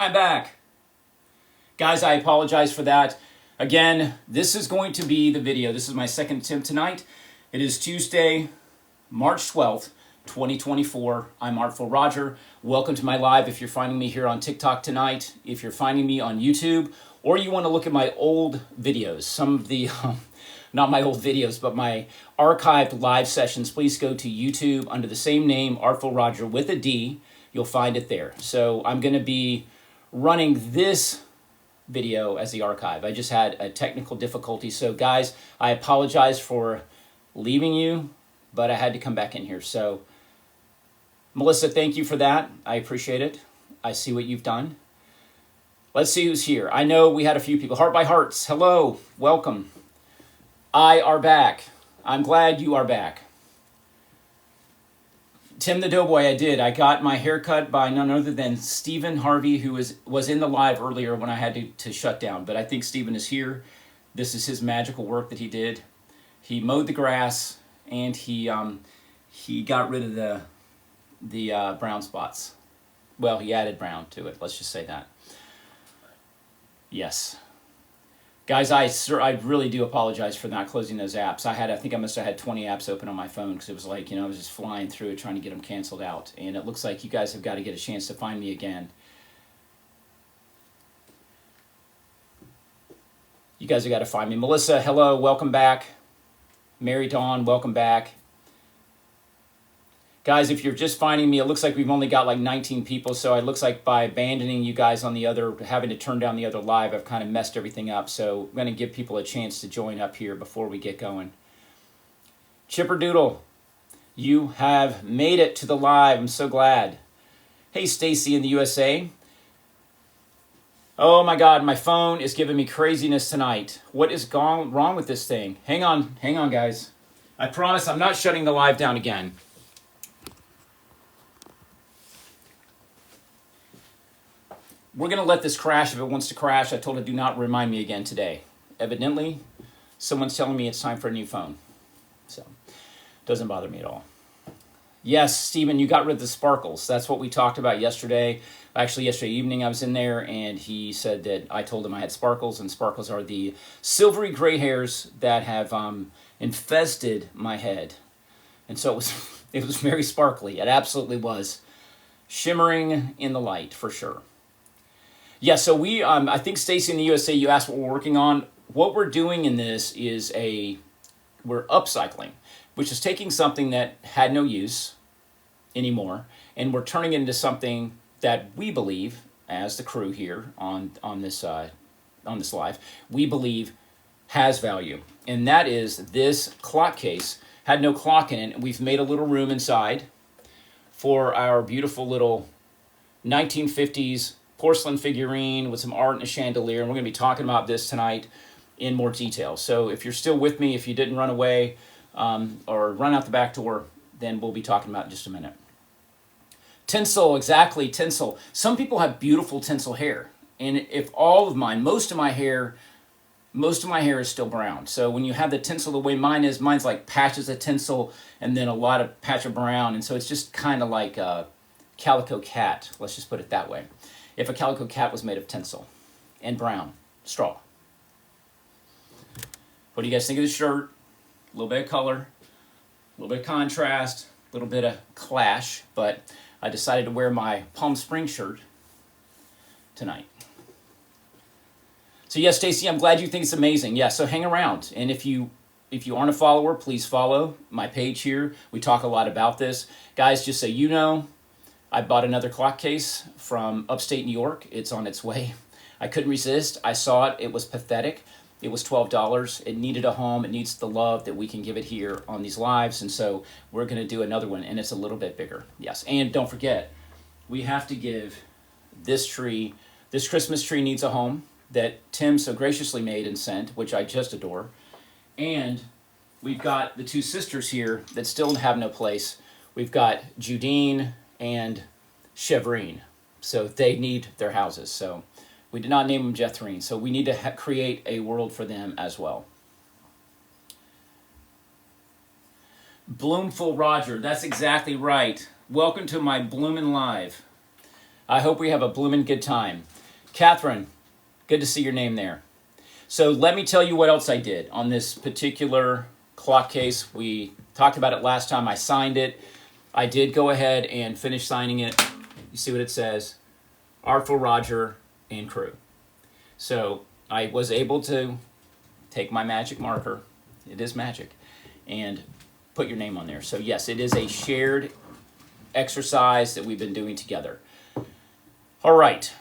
I'm back. Guys, I apologize for that. Again, this is going to be the video. This is my second attempt tonight. It is Tuesday, March 12th, 2024. I'm Artful Roger. Welcome to my live if you're finding me here on TikTok tonight, if you're finding me on YouTube, or you want to look at my old videos, some of the, not my old videos, but my archived live sessions, please go to YouTube under the same name, Artful Roger with a D. You'll find it there. So I'm going to be running this video as the archive. I just had a technical difficulty. So guys, I apologize for leaving you, but I had to come back in here. So Melissa, thank you for that. I appreciate it. I see what you've done. Let's see who's here. I know we had a few people. Heart by Hearts, hello, welcome. I are back. I'm glad you are back. Tim the Doughboy, I did. I got my hair cut by none other than Stephen Harvey, who was in the live earlier when I had to shut down. But I think Stephen is here. This is his magical work that he did. He mowed the grass and he got rid of the brown spots. Well, he added brown to it. Let's just say that. Yes. Guys, I really do apologize for not closing those apps. I think I must have had 20 apps open on my phone because it was like, I was just flying through it trying to get them canceled out. And it looks like you guys have got to get a chance to find me again. You guys have got to find me. Melissa, hello, welcome back. Mary Dawn, welcome back. Guys, if you're just finding me, it looks like we've only got like 19 people, so it looks like by abandoning you guys on the other, having to turn down the other live, I've kind of messed everything up. So I'm going to give people a chance to join up here before we get going. Chipperdoodle, you have made it to the live. I'm so glad. Hey, Stacy in the USA. Oh my God, my phone is giving me craziness tonight. What is wrong with this thing? Hang on, guys. I promise I'm not shutting the live down again. We're going to let this crash if it wants to crash. I told it do not remind me again today. Evidently, someone's telling me it's time for a new phone. So, doesn't bother me at all. Yes, Stephen, you got rid of the sparkles. That's what we talked about yesterday. Actually, yesterday evening I was in there and he said that I told him I had sparkles, and sparkles are the silvery gray hairs that have infested my head. And so it was very sparkly. It absolutely was. Shimmering in the light, for sure. Yeah, so I think Stacy in the USA, you asked what we're working on. What we're doing in this is we're upcycling, which is taking something that had no use anymore, and we're turning it into something that we believe, as the crew here on this live, we believe has value. And that is this clock case. Had no clock in it, and we've made a little room inside for our beautiful little 1950s porcelain figurine with some art and a chandelier, and we're going to be talking about this tonight in more detail. So if you're still with me, if you didn't run away or run out the back door, then we'll be talking about it in just a minute. Tinsel, exactly, tinsel. Some people have beautiful tinsel hair, and if all of mine, most of my hair is still brown. So when you have the tinsel the way mine is, mine's like patches of tinsel and then a lot of patch of brown, and so it's just kind of like a calico cat, let's just put it that way. If a calico cat was made of tinsel and brown straw. What do you guys think of the shirt? A little bit of color, a little bit of contrast, a little bit of clash, but I decided to wear my Palm Springs shirt tonight. So yes, Stacy, I'm glad you think it's amazing. Yeah, so hang around. And if you aren't a follower, please follow my page here. We talk a lot about this. Guys, just so you know, I bought another clock case from upstate New York. It's on its way. I couldn't resist. I saw it. It was pathetic. It was $12. It needed a home. It needs the love that we can give it here on these lives. And so we're going to do another one, and it's a little bit bigger. Yes, and don't forget, we have to give this tree, this Christmas tree needs a home that Tim so graciously made and sent, which I just adore. And we've got the two sisters here that still have no place. We've got Judine and Chevrine. So they need their houses. So we did not name them Jethrine. So we need to create a world for them as well. Bloomful Roger, that's exactly right. Welcome to my Bloomin' Live. I hope we have a bloomin' good time. Catherine, good to see your name there. So let me tell you what else I did on this particular clock case. We talked about it last time. I signed it. I did go ahead and finish signing it. You see what it says? Artful Roger and crew. So I was able to take my magic marker, it is magic, and put your name on there. So yes, it is a shared exercise that we've been doing together. All right.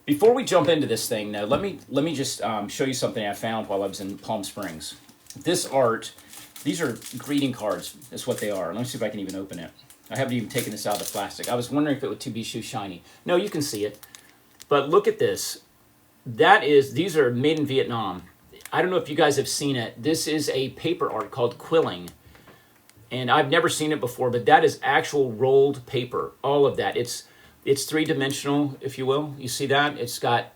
Before we jump into this thing, now let me just show you something I found while I was in Palm Springs. This art, these are greeting cards, is what they are. Let me see if I can even open it. I haven't even taken this out of the plastic. I was wondering if it would be too shiny. No, you can see it. But look at this. These are made in Vietnam. I don't know if you guys have seen it. This is a paper art called quilling. And I've never seen it before, but that is actual rolled paper. All of that. It's three-dimensional, if you will. You see that? It's got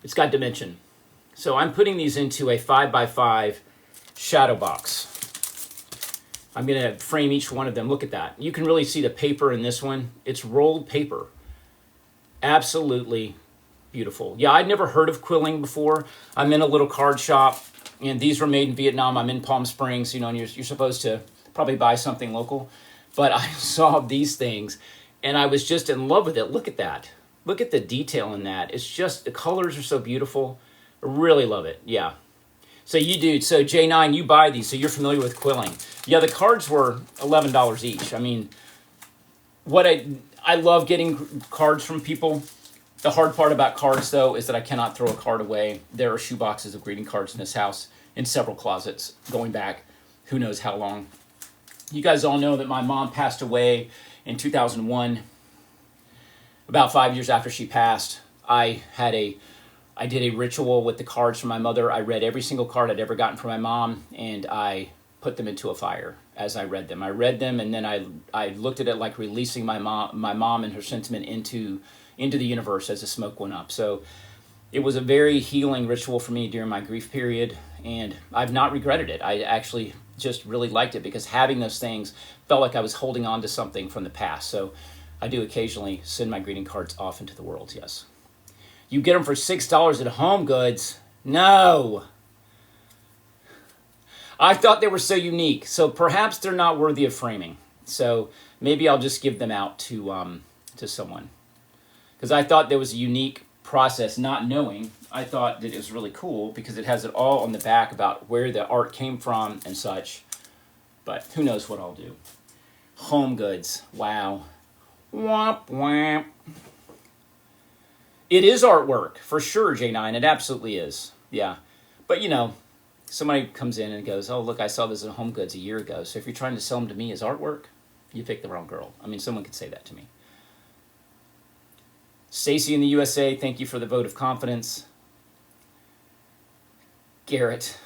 dimension. So I'm putting these into a 5x5 shadow box. I'm going to frame each one of them. Look at that. You can really see the paper in this one. It's rolled paper. Absolutely beautiful. Yeah, I'd never heard of quilling before. I'm in a little card shop, and these were made in Vietnam. I'm in Palm Springs, and you're supposed to probably buy something local. But I saw these things, and I was just in love with it. Look at that. Look at the detail in that. It's just, the colors are so beautiful. I really love it. Yeah. So you do. So J9, you buy these, so you're familiar with quilling. Yeah, the cards were $11 each. I mean, what I love getting cards from people. The hard part about cards, though, is that I cannot throw a card away. There are shoe boxes of greeting cards in this house, in several closets, going back who knows how long. You guys all know that my mom passed away in 2001. About 5 years after she passed, I did a ritual with the cards from my mother. I read every single card I'd ever gotten from my mom, and I put them into a fire as I read them. I read them, and then I looked at it like releasing my mom and her sentiment into the universe as the smoke went up. So it was a very healing ritual for me during my grief period, and I've not regretted it. I actually just really liked it because having those things felt like I was holding on to something from the past. So I do occasionally send my greeting cards off into the world, yes. You get them for $6 at Home Goods. No. I thought they were so unique. So perhaps they're not worthy of framing. So maybe I'll just give them out to someone. Because I thought there was a unique process, not knowing. I thought that it was really cool because it has it all on the back about where the art came from and such. But who knows what I'll do. Home Goods. Wow. Womp womp. It is artwork, for sure, J9. It absolutely is. Yeah. But, somebody comes in and goes, oh, look, I saw this at Home Goods a year ago. So if you're trying to sell them to me as artwork, you picked the wrong girl. I mean, someone could say that to me. Stacy in the USA, thank you for the vote of confidence. Garrett,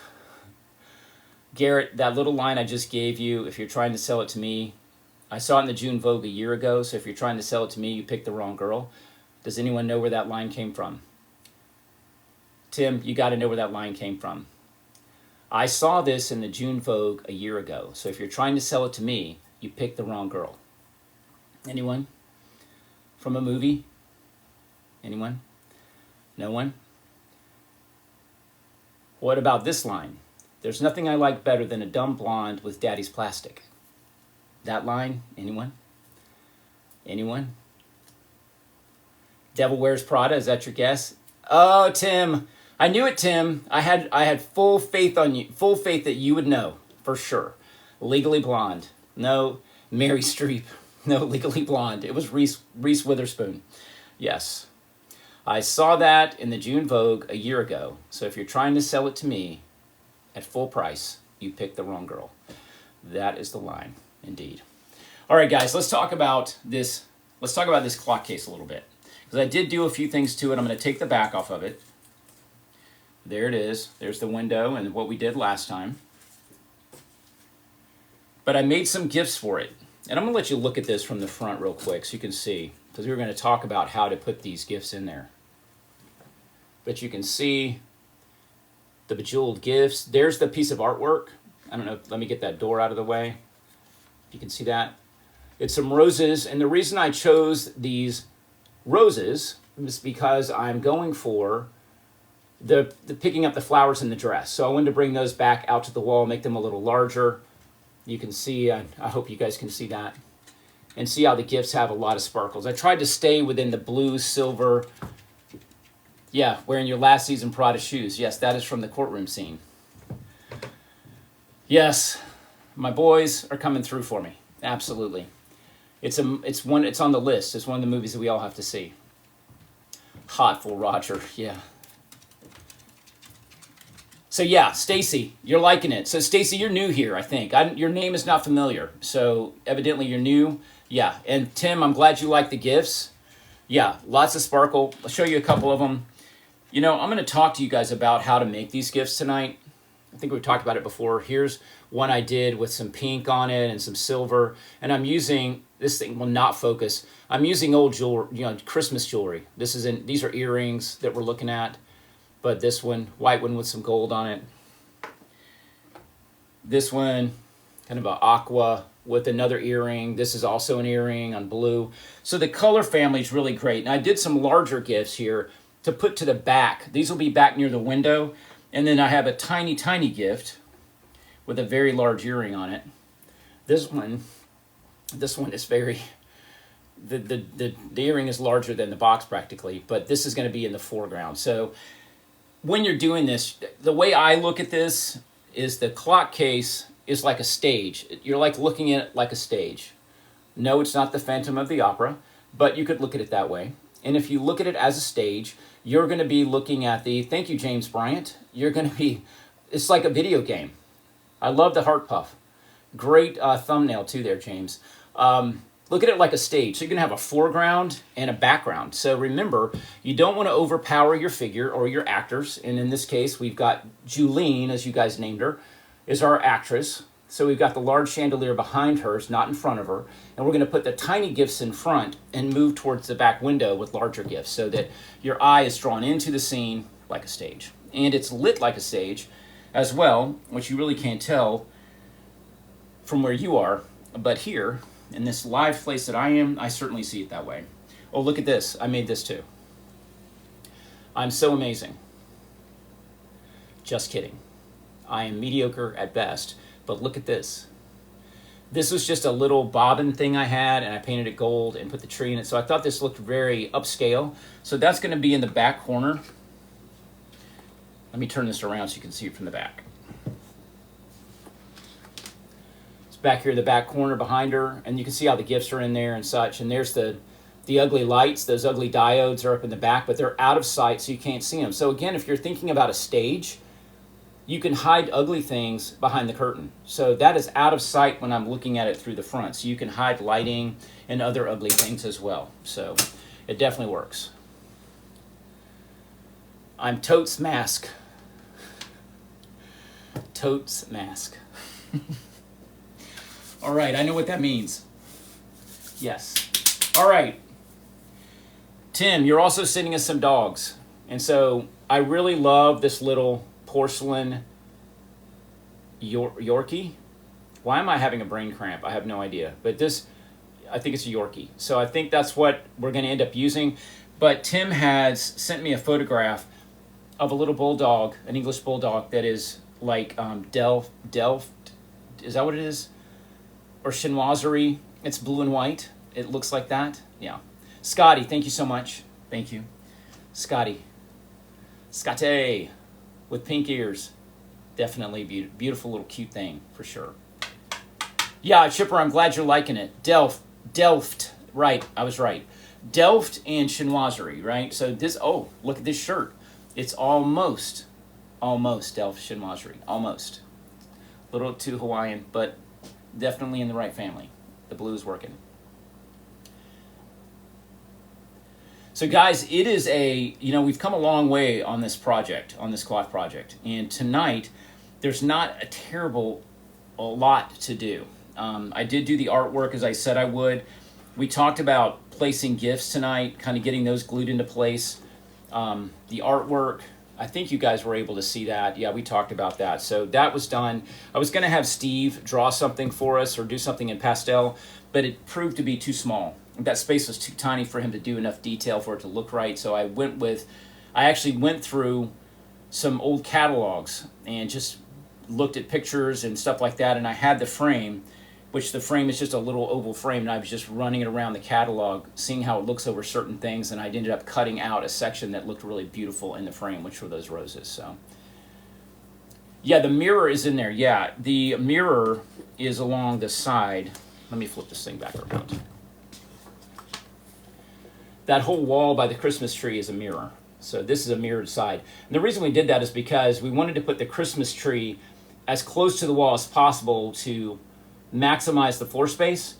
that little line I just gave you, if you're trying to sell it to me, I saw it in the June Vogue a year ago, so if you're trying to sell it to me, you picked the wrong girl. Does anyone know where that line came from? Tim, you got to know where that line came from. I saw this in the June Vogue a year ago, so if you're trying to sell it to me, you picked the wrong girl. Anyone? From a movie? Anyone? No one? What about this line? There's nothing I like better than a dumb blonde with daddy's plastic. That line? Anyone? Anyone? Devil Wears Prada, is that your guess? Oh, Tim. I knew it, Tim. I had full faith on you, full faith that you would know, for sure. Legally Blonde. No, Mary Streep. No, Legally Blonde. It was Reese Witherspoon. Yes. I saw that in the June Vogue a year ago. So if you're trying to sell it to me at full price, you picked the wrong girl. That is the line, indeed. All right, guys, let's talk about this. Let's talk about this clock case a little bit. Because I did do a few things to it. I'm going to take the back off of it. There it is. There's the window and what we did last time. But I made some gifts for it. And I'm going to let you look at this from the front real quick so you can see. Because we were going to talk about how to put these gifts in there. But you can see the bejeweled gifts. There's the piece of artwork. I don't know. Let me get that door out of the way. You can see that. It's some roses. And the reason I chose these roses is because I'm going for the picking up the flowers in the dress. So I wanted to bring those back out to the wall, make them a little larger. You can see, I hope you guys can see that. And see how the gifts have a lot of sparkles. I tried to stay within the blue, silver. Yeah, wearing your last season Prada shoes. Yes, that is from the courtroom scene. Yes, my boys are coming through for me. Absolutely. It's on the list. It's one of the movies that we all have to see. Hot for Roger, yeah. So yeah, Stacy, you're liking it. So Stacy, you're new here, I think. Your name is not familiar. So evidently you're new. Yeah, and Tim, I'm glad you like the gifts. Yeah, lots of sparkle. I'll show you a couple of them. You know, I'm going to talk to you guys about how to make these gifts tonight. I think we talked about it before. Here's one I did with some pink on it and some silver. And I'm using, this thing will not focus. I'm using old jewelry, Christmas jewelry. These are earrings that we're looking at. But this one, white one with some gold on it. This one, kind of an aqua with another earring. This is also an earring on blue. So the color family is really great. And I did some larger gifts here to put to the back. These will be back near the window. And then I have a tiny, tiny gift with a very large earring on it. This one is very, the earring is larger than the box practically, but this is going to be in the foreground. So when you're doing this, the way I look at this is the clock case is like a stage. You're like looking at it like a stage. No, it's not the Phantom of the Opera, but you could look at it that way. And if you look at it as a stage, you're going to be looking at thank you, James Bryant. It's like a video game. I love the heart puff. Great thumbnail too there, James. Look at it like a stage. So you're going to have a foreground and a background. So remember, you don't want to overpower your figure or your actors. And in this case, we've got Julene, as you guys named her, is our actress. So we've got the large chandelier behind her, it's not in front of her. And we're going to put the tiny gifts in front and move towards the back window with larger gifts so that your eye is drawn into the scene like a stage. And it's lit like a stage as well, which you really can't tell from where you are. But here, in this live place that I am, I certainly see it that way. Oh, look at this. I made this too. I'm so amazing. Just kidding. I am mediocre at best, but look at this. This was just a little bobbin thing I had, and I painted it gold and put the tree in it. So I thought this looked very upscale. So that's going to be in the back corner. Let me turn this around so you can see it from the back. It's back here in the back corner behind her, and you can see how the gifts are in there and such. And there's the ugly lights. Those ugly diodes are up in the back, but they're out of sight, so you can't see them. So again, if you're thinking about a stage, you can hide ugly things behind the curtain. So that is out of sight when I'm looking at it through the front. So you can hide lighting and other ugly things as well. So it definitely works. I'm Totes Mask. Totes Mask. All right, I know what that means. Yes. All right. Tim, you're also sending us some dogs. And so I really love this little porcelain Yorkie. Why am I having a brain cramp? I have no idea. But this, I think it's a Yorkie. So I think that's what we're going to end up using. But Tim has sent me a photograph of a little bulldog, an English bulldog that is like Delft. Is that what it is? Or chinoiserie. It's blue and white. It looks like that. Yeah. Scotty, thank you so much. Thank you. Scotty. Scotty. With pink ears. Definitely beautiful little cute thing, for sure. Yeah, Chipper, I'm glad you're liking it. Delft. Right, I was right. Delft and chinoiserie, right? So this, oh, look at this shirt. It's almost Delft chinoiserie. Almost. A little too Hawaiian, but definitely in the right family. The blue is working. So guys, it is we've come a long way on this project, on this cloth project. And tonight, there's not a lot to do. I did do the artwork as I said I would. We talked about placing gifts tonight, kind of getting those glued into place. The artwork, I think you guys were able to see that. Yeah, we talked about that. So that was done. I was going to have Steve draw something for us or do something in pastel, but it proved to be too small. that space was too tiny for him to do enough detail for it to look right. So I actually went through some old catalogs and just looked at pictures and stuff like that, and I had the frame, which the frame is just a little oval frame, and I was just running it around the catalog, seeing how it looks over certain things, and I ended up cutting out a section that looked really beautiful in the frame, which were those roses. So yeah, the mirror is in there. Yeah, the mirror is along the side. Let me flip this thing back around. That whole wall by the Christmas tree is a mirror. So this is a mirrored side. And the reason we did that is because we wanted to put the Christmas tree as close to the wall as possible to maximize the floor space.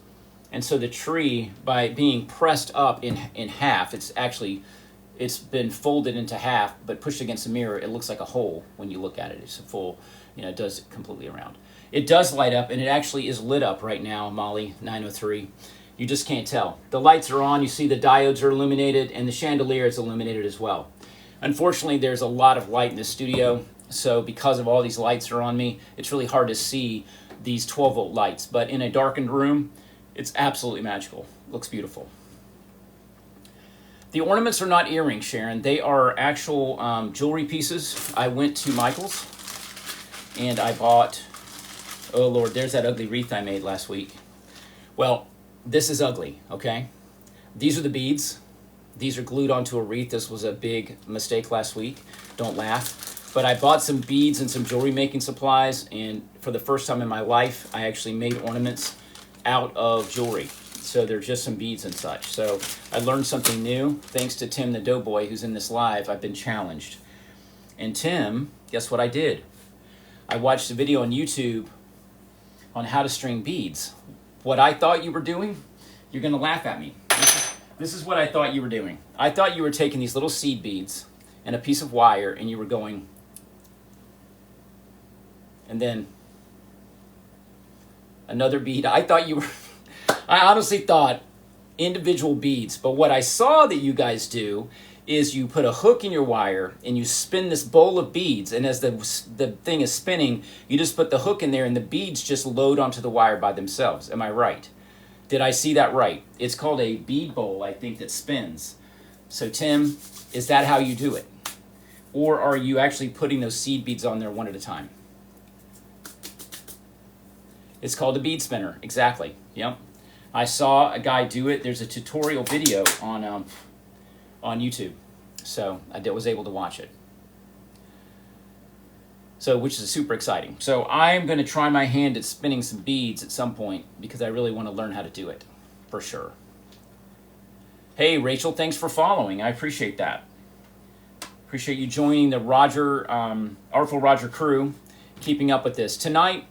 And so the tree, by being pressed up in half, it's been folded into half, but pushed against the mirror, it looks like a hole when you look at it. It's a full, it does it completely around. It does light up, and it actually is lit up right now, Molly 903. You just can't tell. The lights are on, you see the diodes are illuminated, and the chandelier is illuminated as well. Unfortunately, there's a lot of light in the studio, so because of all these lights are on me, it's really hard to see these 12-volt lights. But in a darkened room, it's absolutely magical. Looks beautiful. The ornaments are not earrings, Sharon. They are actual jewelry pieces. I went to Michael's, and I bought, oh Lord, there's that ugly wreath I made last week. Well, this is ugly, okay? These are the beads. These are glued onto a wreath. This was a big mistake last week. Don't laugh. But I bought some beads and some jewelry making supplies, and for the first time in my life, I actually made ornaments out of jewelry. So they're just some beads and such. So I learned something new. Thanks to Tim the Doughboy, who's in this live, I've been challenged. And Tim, guess what I did? I watched a video on YouTube on how to string beads. What I thought you were doing, you're going to laugh at me. This is what I thought you were doing. I thought you were taking these little seed beads and a piece of wire, and you were going, and then another bead. I thought you were, I honestly thought individual beads. But what I saw that you guys do is you put a hook in your wire and you spin this bowl of beads, and as the thing is spinning, you just put the hook in there and the beads just load onto the wire by themselves. Am I right? Did I see that right? It's called a bead bowl, I think, that spins. So Tim, is that how you do it? Or are you actually putting those seed beads on there one at a time? It's called a bead spinner, exactly. Yep. I saw a guy do it. There's a tutorial video on YouTube. So I was able to watch it. So, which is super exciting. So I'm going to try my hand at spinning some beads at some point because I really want to learn how to do it, for sure. Hey, Rachel, thanks for following. I appreciate that. Appreciate you joining the Artful Roger crew, keeping up with this. Tonight,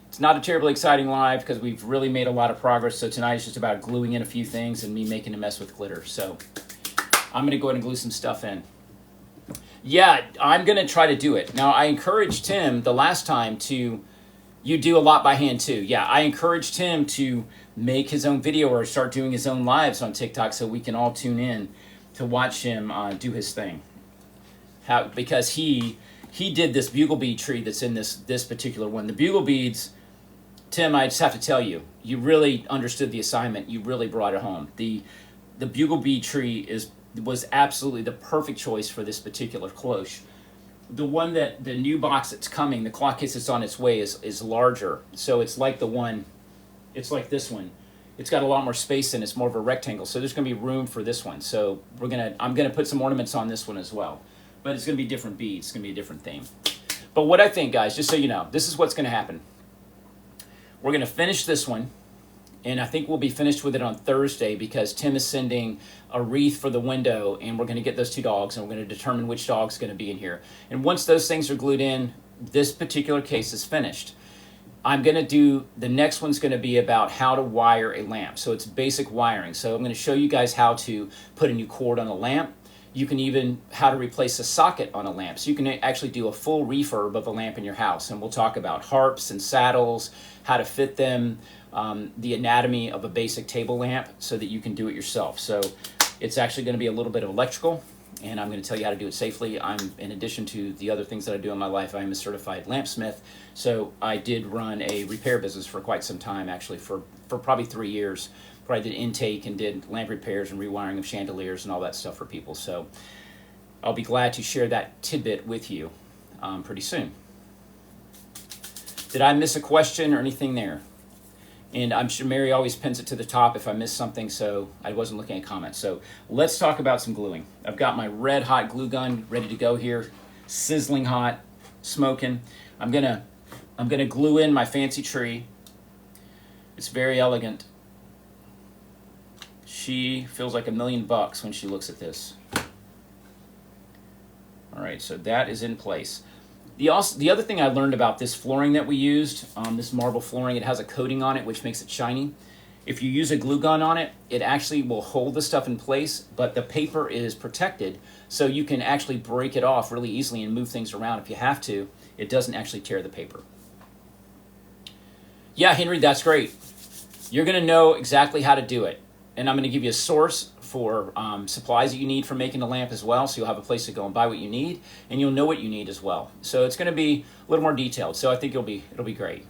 it's not a terribly exciting live because we've really made a lot of progress. So tonight is just about gluing in a few things and me making a mess with glitter. So I'm going to go ahead and glue some stuff in. Yeah, I'm going to try to do it. Now, I encouraged Tim the last time you do a lot by hand too. Yeah, I encouraged him to make his own video or start doing his own lives on TikTok so we can all tune in to watch him do his thing. Because he did this bugle bead tree that's in this particular one. The bugle beads, Tim, I just have to tell you, you really understood the assignment. You really brought it home. The bugle bead tree was absolutely the perfect choice for this particular cloche. The one that the new box that's coming, the clock case that's on its way is larger. So it's like it's like this one. It's got a lot more space in it. It's more of a rectangle. So there's going to be room for this one. So I'm going to put some ornaments on this one as well. But it's going to be different beads. It's going to be a different theme. But what I think, guys, just so you know, this is what's going to happen. We're going to finish this one. And I think we'll be finished with it on Thursday because Tim is sending a wreath for the window, and we're going to get those two dogs, and we're going to determine which dog's going to be in here. And once those things are glued in, this particular case is finished. I'm going to do, the next one's going to be about how to wire a lamp. So it's basic wiring. So I'm going to show you guys how to put a new cord on a lamp. You can even how to replace a socket on a lamp. So you can actually do a full refurb of a lamp in your house. And we'll talk about harps and saddles, how to fit them, the anatomy of a basic table lamp so that you can do it yourself. So it's actually going to be a little bit of electrical, and I'm going to tell you how to do it safely. In addition to the other things that I do in my life, I am a certified lampsmith. So I did run a repair business for quite some time, actually for probably 3 years where I did intake and did lamp repairs and rewiring of chandeliers and all that stuff for people. So I'll be glad to share that tidbit with you pretty soon. Did I miss a question or anything there? And I'm sure Mary always pins it to the top if I miss something, so I wasn't looking at comments. So let's talk about some gluing. I've got my red hot glue gun ready to go here, sizzling hot, smoking. I'm gonna glue in my fancy tree. It's very elegant. She feels like $1 million when she looks at this. All right, so that is in place. The other thing I learned about this flooring that we used, this marble flooring, it has a coating on it which makes it shiny. If you use a glue gun on it, it actually will hold the stuff in place, but the paper is protected, so you can actually break it off really easily and move things around if you have to. It doesn't actually tear the paper. Yeah, Henry, that's great. You're going to know exactly how to do it. And I'm going to give you a source for supplies that you need for making the lamp as well, so you'll have a place to go and buy what you need, and you'll know what you need as well. So it's going to be a little more detailed, so I think it'll be great.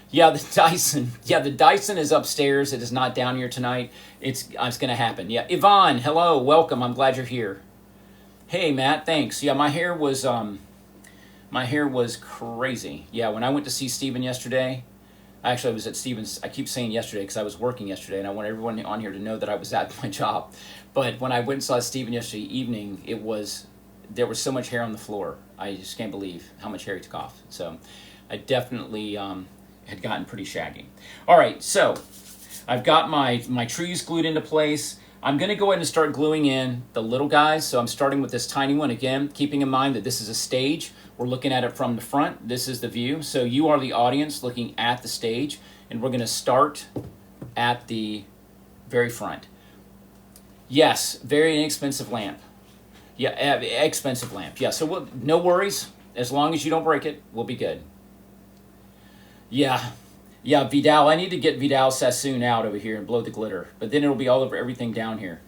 Yeah, the Dyson. Yeah, the Dyson is upstairs. It is not down here tonight. It's going to happen. Yeah, Yvonne, hello, welcome. I'm glad you're here. Hey, Matt, thanks. Yeah, my hair was crazy. Yeah, when I went to see Steven yesterday, actually, I was at Steven's. I keep saying yesterday because I was working yesterday, and I want everyone on here to know that I was at my job. But when I went and saw Steven yesterday evening, there was so much hair on the floor. I just can't believe how much hair he took off. So I definitely had gotten pretty shaggy. All right, so I've got my trees glued into place. I'm going to go ahead and start gluing in the little guys. So I'm starting with this tiny one again, keeping in mind that this is a stage. We're looking at it from the front. This is the view. So you are the audience looking at the stage, and we're going to start at the very front. Yes, very inexpensive lamp. Yeah, expensive lamp. Yeah, so no worries. As long as you don't break it, we'll be good. Yeah, Vidal. I need to get Vidal Sassoon out over here and blow the glitter, but then it'll be all over everything down here.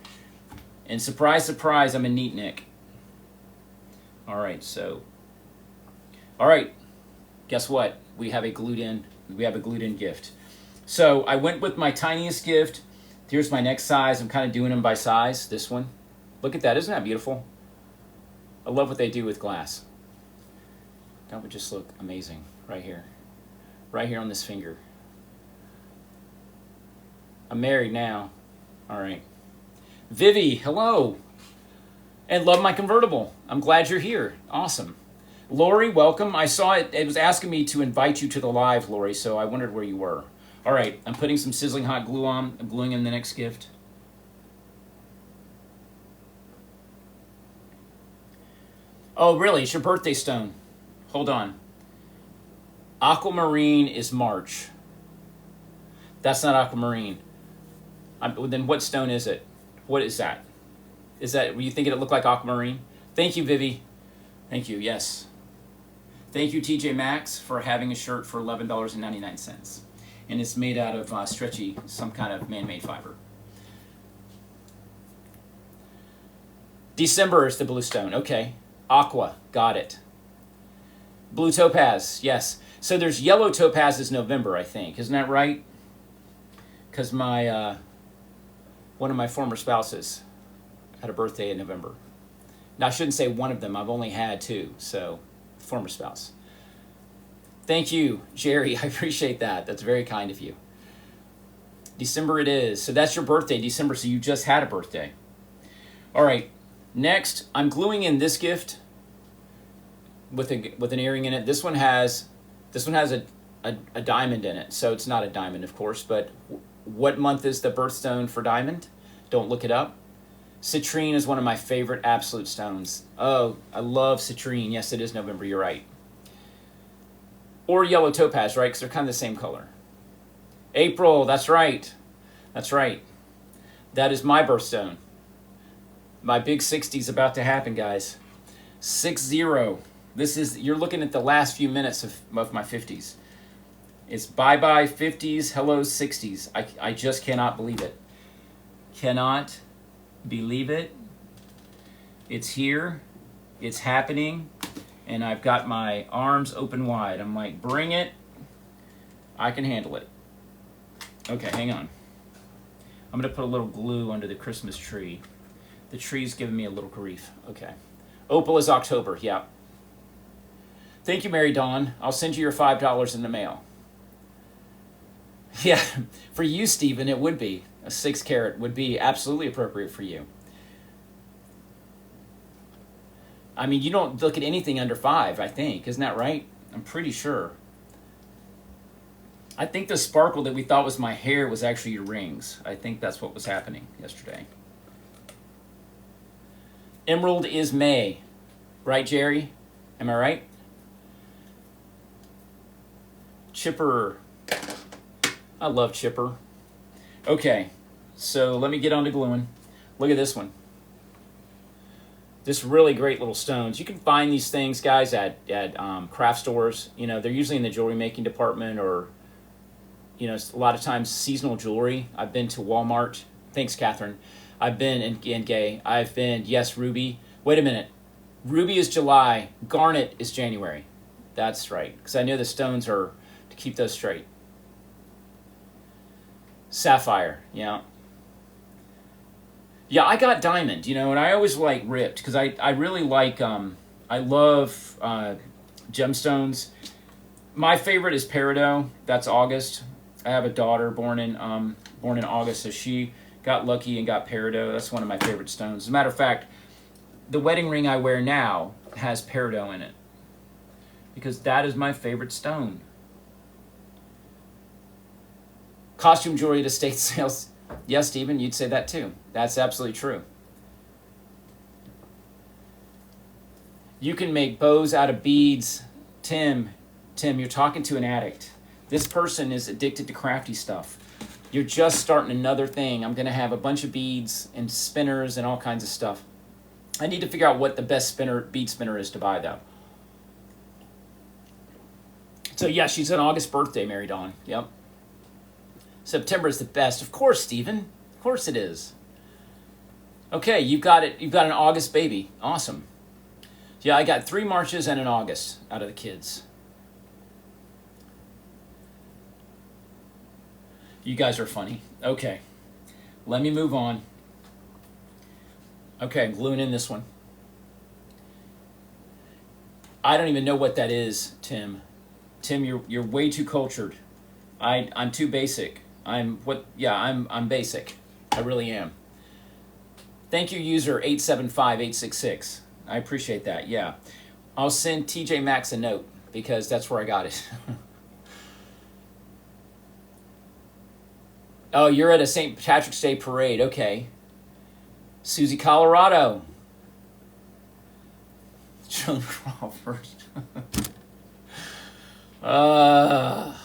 And surprise, surprise, I'm a neat Nick. All right, so... All right, guess what? We have a glued in gift. So I went with my tiniest gift. Here's my next size. I'm kind of doing them by size. This one. Look at that. Isn't that beautiful? I love what they do with glass. That would just look amazing right here. Right here on this finger. I'm married now. All right. Vivi, hello. And love my convertible. I'm glad you're here. Awesome. Lori, welcome. I saw it. It was asking me to invite you to the live, Lori, so I wondered where you were. All right, I'm putting some sizzling hot glue on. I'm gluing in the next gift. Oh, really? It's your birthday stone. Hold on. Aquamarine is March. That's not aquamarine. Then what stone is it? What is that? Were you thinking it looked like aquamarine? Thank you, Vivi. Thank you, yes. Thank you, TJ Maxx, for having a shirt for $11.99. And it's made out of stretchy, some kind of man-made fiber. December is the blue stone. Okay. Aqua. Got it. Blue topaz. Yes. So there's yellow topaz is November, I think. Isn't that right? Because my one of my former spouses had a birthday in November. Now, I shouldn't say one of them. I've only had two, so former spouse. Thank you, Jerry. I appreciate that. That's very kind of you. December it is. So that's your birthday, December. So you just had a birthday. All right. Next, I'm gluing in this gift with an earring in it. This one has a diamond in it. So it's not a diamond, of course. But what month is the birthstone for diamond? Don't look it up. Citrine is one of my favorite absolute stones. Oh, I love citrine. Yes, it is November. You're right. Or yellow topaz, right? Because they're kind of the same color. April, that's right. That's right. That is my birthstone. My big 60 is about to happen, guys. 6-0. You're looking at the last few minutes of my 50s. It's bye-bye 50s, hello 60s. I just cannot believe it. Cannot believe it. It's here. It's happening. And I've got my arms open wide. I'm like, bring it. I can handle it. Okay, hang on. I'm going to put a little glue under the Christmas tree. The tree's giving me a little grief. Okay. Opal is October. Yeah. Thank you, Mary Dawn. I'll send you your $5 in the mail. Yeah, for you, Stephen, it would be. A 6 carat would be absolutely appropriate for you. I mean, you don't look at anything under 5, I think. Isn't that right? I'm pretty sure. I think the sparkle that we thought was my hair was actually your rings. I think that's what was happening yesterday. Emerald is May. Right, Jerry? Am I right? Chipper. I love Chipper. Okay, so let me get on to gluing. Look at this one. This really great little stones. You can find these things, guys, at craft stores. You know, they're usually in the jewelry making department, or, you know, a lot of times seasonal jewelry. I've been to Walmart. Thanks, Catherine. I've been in Gay. I've been, yes, Ruby. Wait a minute. Ruby is July. Garnet is January. That's right, because I know the stones are, to keep those straight. Sapphire, yeah. Yeah, I got diamond, you know, and I always like ripped, because I really like, I love gemstones. My favorite is peridot. That's August. I have a daughter born in August, so she got lucky and got peridot. That's one of my favorite stones. As a matter of fact, the wedding ring I wear now has peridot in it, because that is my favorite stone. Costume jewelry at estate sales. Yes, Stephen, you'd say that too. That's absolutely true. You can make bows out of beads. Tim, you're talking to an addict. This person is addicted to crafty stuff. You're just starting another thing. I'm going to have a bunch of beads and spinners and all kinds of stuff. I need to figure out what the best bead spinner is to buy, though. So, yeah, she's an August birthday, Mary Dawn. Yep. September is the best. Of course, Stephen. Of course it is. Okay, you've got it. You've got an August baby. Awesome. Yeah, I got 3 Marches and an August out of the kids. You guys are funny. Okay. Let me move on. Okay, I'm gluing in this one. I don't even know what that is, Tim. Tim, you're way too cultured. I'm too basic. I'm basic. I really am. Thank you, user 875866. I appreciate that. Yeah. I'll send TJ Maxx a note, because that's where I got it. Oh, you're at a St. Patrick's Day parade. Okay. Susie, Colorado. Joan Crawford. All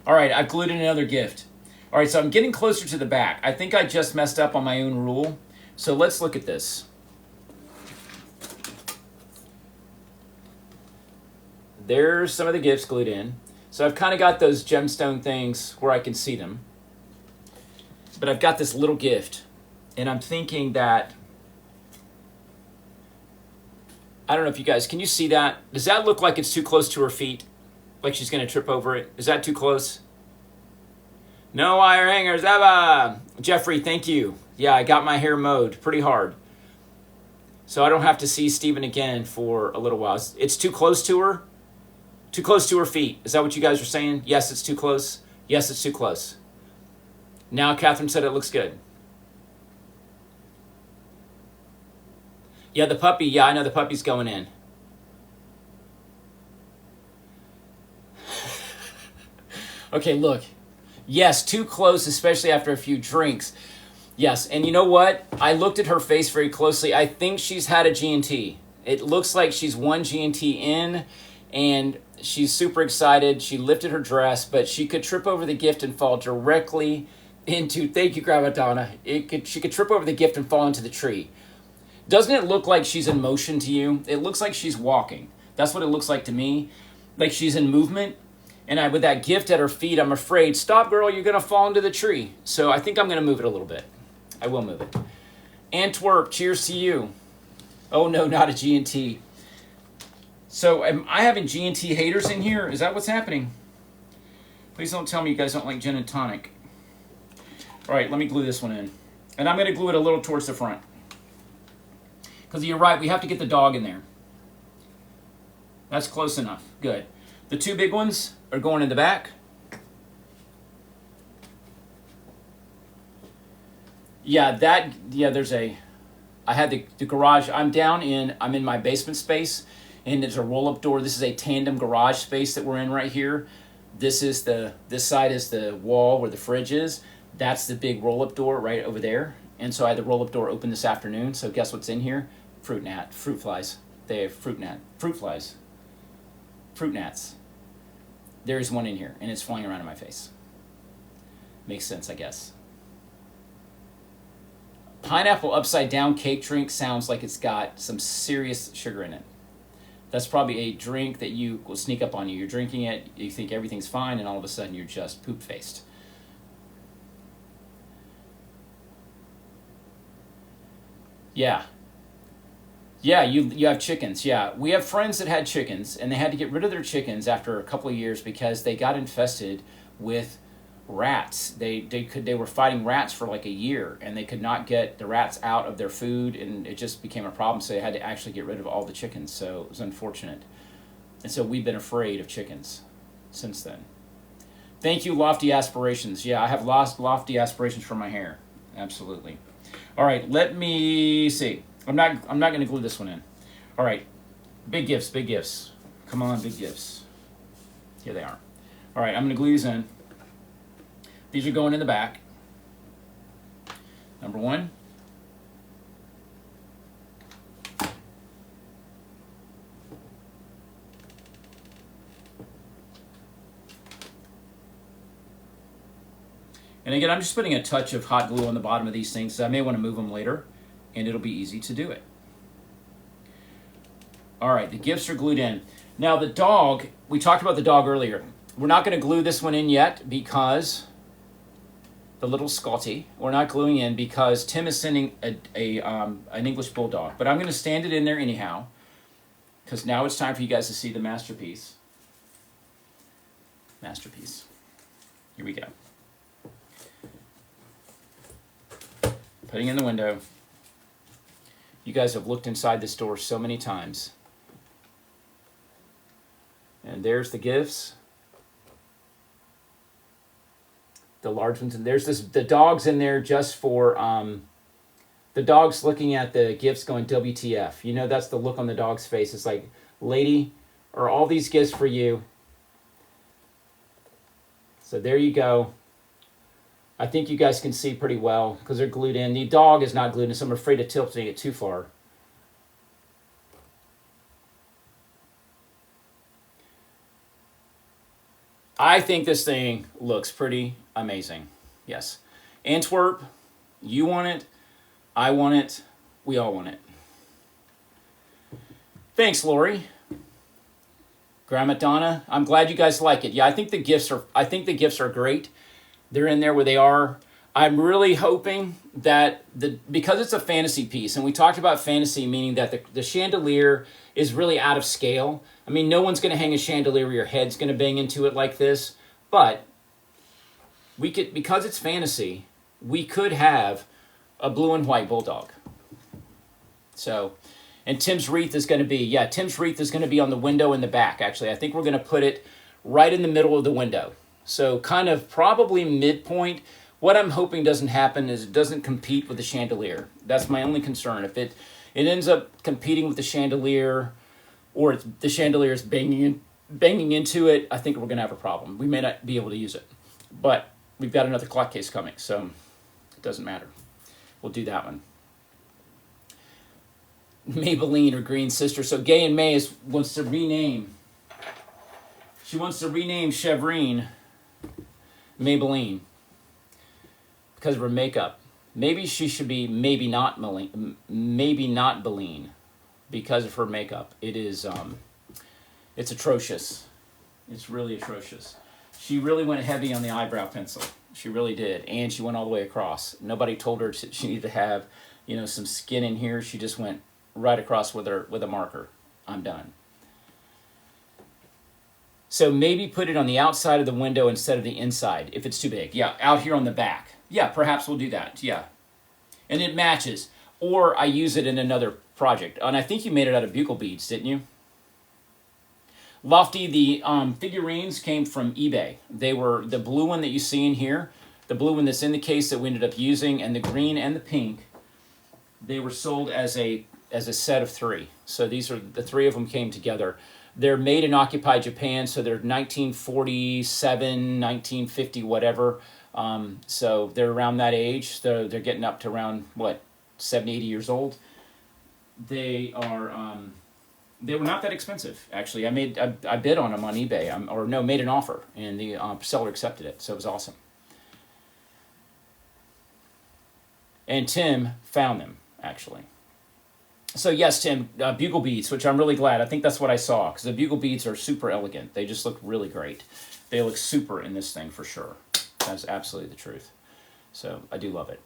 right, I've glued in another gift. All right, so I'm getting closer to the back. I think I just messed up on my own rule. So let's look at this. There's some of the gifts glued in. So I've kind of got those gemstone things where I can see them. But I've got this little gift. And I'm thinking that, I don't know if you guys, can you see that? Does that look like it's too close to her feet? Like she's going to trip over it? Is that too close? No wire hangers, ever. Jeffrey, thank you. Yeah, I got my hair mowed pretty hard. So I don't have to see Stephen again for a little while. It's too close to her? Too close to her feet. Is that what you guys are saying? Yes, it's too close. Yes, it's too close. Now Catherine said it looks good. Yeah, the puppy. Yeah, I know the puppy's going in. Okay, look. Yes, too close, especially after a few drinks. Yes, and you know what? I looked at her face very closely. I think she's had a G&T. It looks like she's one G&T in, and she's super excited. She lifted her dress, but she could trip over the gift and fall directly into, thank you, Grandma Donna. She could trip over the gift and fall into the tree. Doesn't it look like she's in motion to you? It looks like she's walking. That's what it looks like to me. Like she's in movement. And with that gift at her feet, I'm afraid, stop, girl, you're going to fall into the tree. So I think I'm going to move it a little bit. I will move it. Antwerp, cheers to you. Oh, no, not a G&T. So am I having G&T haters in here? Is that what's happening? Please don't tell me you guys don't like gin and tonic. All right, let me glue this one in. And I'm going to glue it a little towards the front. Because you're right, we have to get the dog in there. That's close enough. Good. The two big ones are going in the back. Yeah, I had the garage. I'm in my basement space, and there's a roll-up door. This is a tandem garage space that we're in right here. This side is the wall where the fridge is. That's the big roll-up door right over there. And so I had the roll-up door open this afternoon. So guess what's in here? Fruit flies. They have fruit flies. Fruit gnats. There's one in here, and it's flying around in my face. Makes sense, I guess. Pineapple upside down cake drink sounds like it's got some serious sugar in it. That's probably a drink that you will sneak up on you. You're drinking it, you think everything's fine, and all of a sudden you're just poop-faced. Yeah. Yeah, you have chickens. Yeah, we have friends that had chickens, and they had to get rid of their chickens after a couple of years because they got infested with rats. They were fighting rats for like a year, and they could not get the rats out of their food, and it just became a problem. So they had to actually get rid of all the chickens. So it was unfortunate, and so we've been afraid of chickens since then. Thank you, Lofty Aspirations. Yeah, I have lofty aspirations for my hair. Absolutely. All right, let me see. I'm not going to glue this one in. All right, big gifts, big gifts. Come on, big gifts. Here they are. All right, I'm going to glue these in. These are going in the back. Number one. And again, I'm just putting a touch of hot glue on the bottom of these things, so I may want to move them later, and it'll be easy to do it. All right, the gifts are glued in. Now the dog, we talked about the dog earlier. We're not going to glue this one in yet because the little Scotty, we're not gluing in because Tim is sending an English Bulldog. But I'm going to stand it in there anyhow because now it's time for you guys to see the masterpiece. Masterpiece. Here we go. Putting in the window. You guys have looked inside this door so many times. And there's the gifts. The large ones. And there's the dog's in there just for, the dog's looking at the gifts going, WTF. You know, that's the look on the dog's face. It's like, lady, are all these gifts for you? So there you go. I think you guys can see pretty well because they're glued in. The dog is not glued in, so I'm afraid of tilting it too far. I think this thing looks pretty amazing. Yes. Antwerp, you want it. I want it. We all want it. Thanks, Lori. Grandma Donna, I'm glad you guys like it. Yeah, I think the gifts are great. They're in there where they are. I'm really hoping that because it's a fantasy piece, and we talked about fantasy meaning that the chandelier is really out of scale. I mean, no one's going to hang a chandelier where your head's going to bang into it like this, but we could, because it's fantasy, we could have a blue and white bulldog. So, and Tim's wreath is going to be, Tim's wreath is going to be on the window in the back, actually. I think we're going to put it right in the middle of the window. So kind of probably midpoint. What I'm hoping doesn't happen is it doesn't compete with the chandelier. That's my only concern. If it ends up competing with the chandelier, or the chandelier is banging into it, I think we're going to have a problem. We may not be able to use it. But we've got another clock case coming, so it doesn't matter. We'll do that one. Maybelline or Green Sister. So Gay and May wants to rename. She wants to rename Chevrine Maybelline because of her makeup. Maybe she should be maybe not Beline because of her makeup. It is it's atrocious. It's really atrocious. She really went heavy on the eyebrow pencil. She really did, and she went all the way across. Nobody told her she needed to have, some skin in here. She just went right across with a marker. I'm done. So maybe put it on the outside of the window instead of the inside if it's too big. Yeah, out here on the back. Yeah, perhaps we'll do that. Yeah. And it matches. Or I use it in another project. And I think you made it out of bugle beads, didn't you? Lofty, the figurines came from eBay. They were the blue one that you see in here, the blue one that's in the case that we ended up using, and the green and the pink. They were sold as a set of 3. So these are the 3 of them came together. They're made in occupied Japan, so they're 1947, 1950, whatever. So they're around that age. They're getting up to around, what, 70, 80 years old. They are, they were not that expensive, actually. I bid on them on eBay, made an offer, and the seller accepted it, so it was awesome. And Tim found them, actually. So yes, Tim, bugle beads, which I'm really glad. I think that's what I saw, because the bugle beads are super elegant. They just look really great. They look super in this thing for sure. That's absolutely the truth. So I do love it.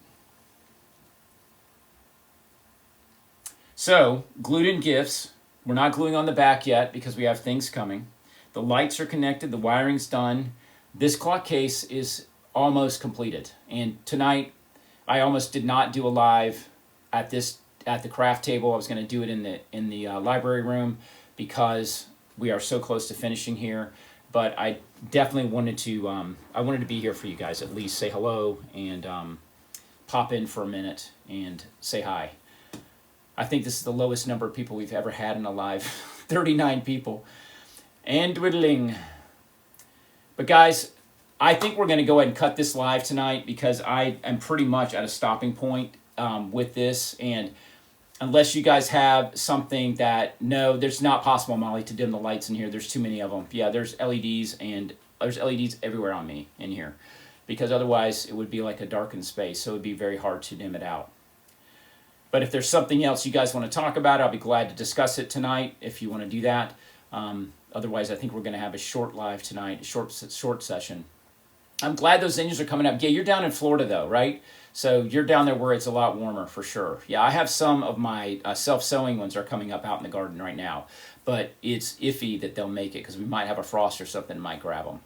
So, glued in gifts. We're not gluing on the back yet because we have things coming. The lights are connected. The wiring's done. This clock case is almost completed. And tonight, I almost did not do a live at the craft table. I was going to do it in the library room because we are so close to finishing here. But I definitely wanted to be here for you guys, at least say hello and pop in for a minute and say hi. I think this is the lowest number of people we've ever had in a live. 39 people. And dwindling. But guys, I think we're going to go ahead and cut this live tonight because I am pretty much at a stopping point with this. And unless you guys have something that, no, there's not possible, Molly, to dim the lights in here. There's too many of them. Yeah, there's LEDs, and there's LEDs everywhere on me in here. Because otherwise, it would be like a darkened space. So it would be very hard to dim it out. But if there's something else you guys want to talk about, I'll be glad to discuss it tonight if you want to do that. Otherwise, I think we're going to have a short live tonight, a short session. I'm glad those engines are coming up. Yeah, you're down in Florida, though, right? So you're down there where it's a lot warmer, for sure. Yeah, I have some of my self-sewing ones are coming up out in the garden right now. But it's iffy that they'll make it because we might have a frost or something and might grab them.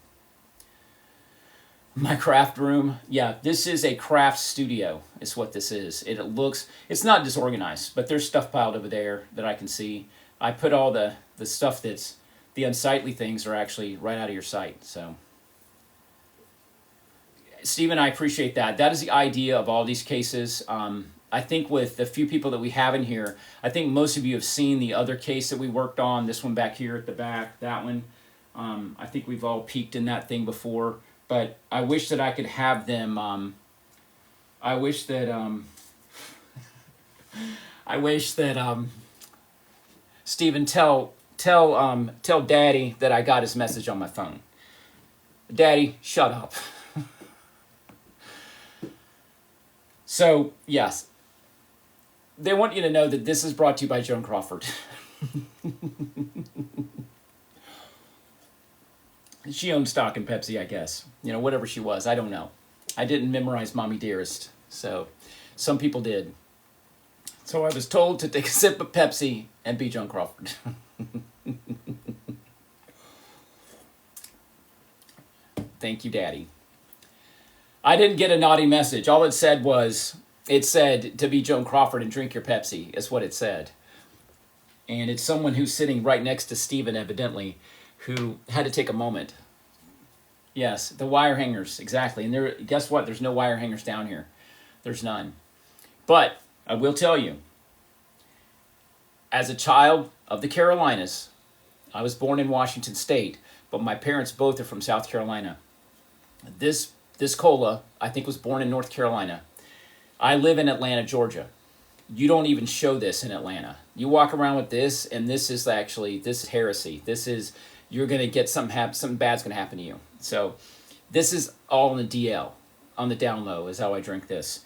My craft room, yeah, this is a craft studio, is what this is. It's not disorganized, but there's stuff piled over there that I can see. I put all the stuff that's, the unsightly things are actually right out of your sight, so. Stephen, I appreciate that. That is the idea of all these cases. I think with the few people that we have in here, I think most of you have seen the other case that we worked on, this one back here at the back, that one. I think we've all peeked in that thing before. But I wish that I could have them. I wish that Stephen tell Daddy that I got his message on my phone. Daddy, shut up. So yes, they want you to know that this is brought to you by Joan Crawford. She owned stock in Pepsi, I guess. You know, whatever she was, I don't know. I didn't memorize Mommy Dearest, so some people did. So I was told to take a sip of Pepsi and be Joan Crawford. Thank you, Daddy. I didn't get a naughty message. All it said to be Joan Crawford and drink your Pepsi, is what it said. And it's someone who's sitting right next to Stephen, evidently, who had to take a moment. Yes, the wire hangers, exactly. And guess what? There's no wire hangers down here. There's none. But I will tell you, as a child of the Carolinas, I was born in Washington State, but my parents both are from South Carolina. This cola, I think, was born in North Carolina. I live in Atlanta, Georgia. You don't even show this in Atlanta. You walk around with this, and this is heresy. You're going to get something bad's going to happen to you. So this is all on the DL, on the down low is how I drink this.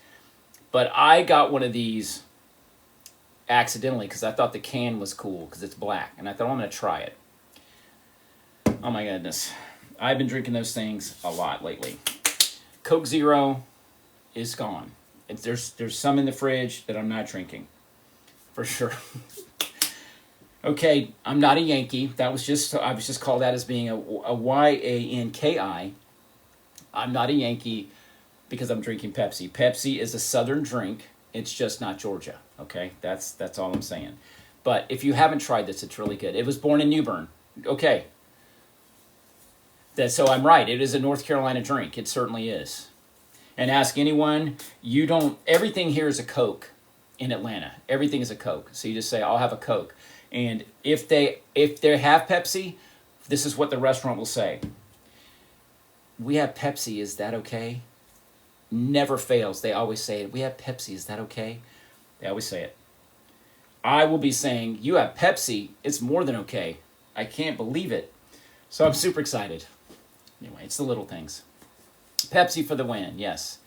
But I got one of these accidentally because I thought the can was cool because it's black. And I thought, I'm going to try it. Oh my goodness. I've been drinking those things a lot lately. Coke Zero is gone. There's some in the fridge that I'm not drinking. For sure. Okay, I'm not a Yankee. I was just called out as being a Y-A-N-K-I. I'm not a Yankee. because I'm drinking Pepsi. Pepsi is a Southern drink. It's just not Georgia. Okay, that's all I'm saying. But if you haven't tried this, it's really good. It was born in New Bern. Okay, so I'm right. It is a North Carolina drink. It certainly is. And ask anyone. You don't. Everything here is a Coke in Atlanta. Everything is a Coke. So you just say, "I'll have a Coke." And if they have Pepsi, this is what the restaurant will say. "We have Pepsi. Is that okay?" Never fails. They always say it. "We have Pepsi. Is that okay?" They always say it. I will be saying, "You have Pepsi. It's more than okay. I can't believe it." So I'm super excited. Anyway, it's the little things. Pepsi for the win, yes.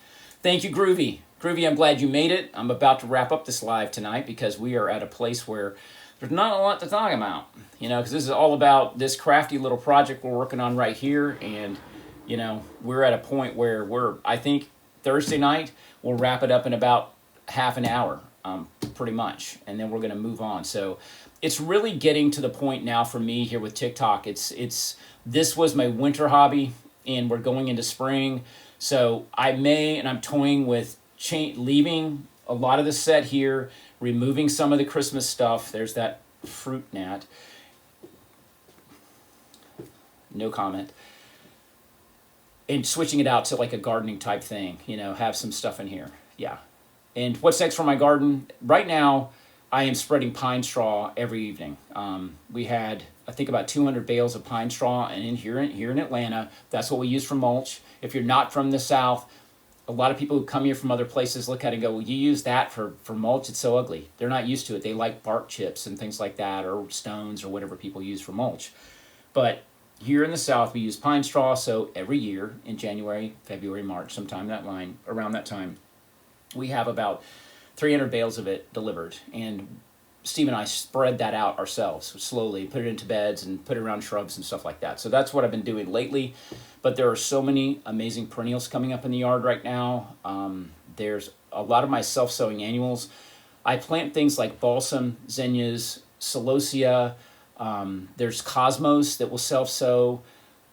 Thank you, Groovy. Groovy, I'm glad you made it. I'm about to wrap up this live tonight because we are at a place where there's not a lot to talk about, because this is all about this crafty little project we're working on right here. And, we're at a point where I think Thursday night, we'll wrap it up in about half an hour, pretty much. And then we're going to move on. So it's really getting to the point now for me here with TikTok. This was my winter hobby, and we're going into spring. So I'm toying with leaving a lot of the set here, removing some of the Christmas stuff. There's that fruit gnat. No comment. And switching it out to like a gardening type thing, have some stuff in here. Yeah. And what's next for my garden? Right now, I am spreading pine straw every evening. We had, I think, about 200 bales of pine straw, and here in Atlanta, that's what we use for mulch. If you're not from the South, a lot of people who come here from other places look at it and go, "Well, you use that for mulch? It's so ugly." They're not used to it. They like bark chips and things like that, or stones, or whatever people use for mulch. But here in the South, we use pine straw, so every year in January, February, March, around that time, we have about 300 bales of it delivered. And Steve and I spread that out ourselves slowly, put it into beds and put it around shrubs and stuff like that. So that's what I've been doing lately. But there are so many amazing perennials coming up in the yard right now. There's a lot of my self-sowing annuals. I plant things like balsam, zinnias, celosia. There's cosmos that will self-sow.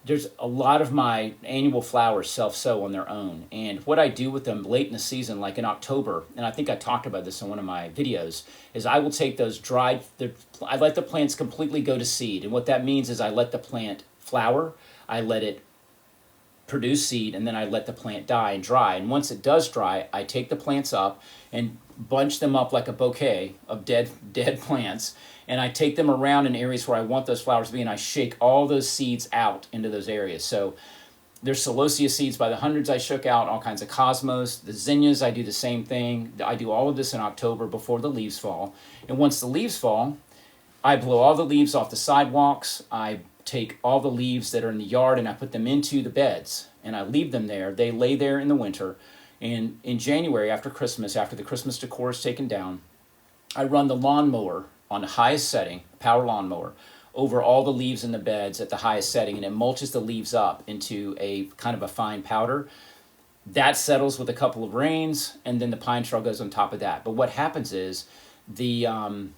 There's a lot of my annual flowers self-sow on their own. And what I do with them late in the season, like in October, and I think I talked about this in one of my videos, is I will take those I let the plants completely go to seed. And what that means is I let the plant flower, I let it produce seed, and then I let the plant die and dry. And once it does dry, I take the plants up and bunch them up like a bouquet of dead plants, and I take them around in areas where I want those flowers to be, and I shake all those seeds out into those areas. So there's celosia seeds by the hundreds I shook out, all kinds of cosmos. The zinnias, I do the same thing. I do all of this in October before the leaves fall. And once the leaves fall, I blow all the leaves off the sidewalks. I take all the leaves that are in the yard and I put them into the beds, and I leave them there. They lay there in the winter. And in January, after Christmas, after the Christmas decor is taken down, I run the lawnmower on the highest setting, power lawnmower, over all the leaves in the beds at the highest setting, and it mulches the leaves up into a kind of a fine powder. That settles with a couple of rains, and then the pine straw goes on top of that. But what happens is I'm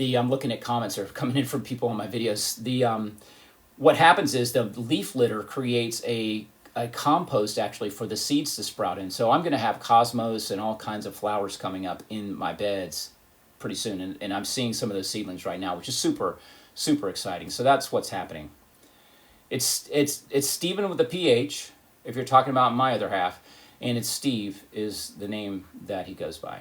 looking at comments that are coming in from people on my videos. What happens is the leaf litter creates a compost actually for the seeds to sprout in. So I'm going to have cosmos and all kinds of flowers coming up in my beds pretty soon. And I'm seeing some of those seedlings right now, which is super, super exciting. So that's what's happening. It's Stephen with a PH, if you're talking about my other half, and it's Steve is the name that he goes by.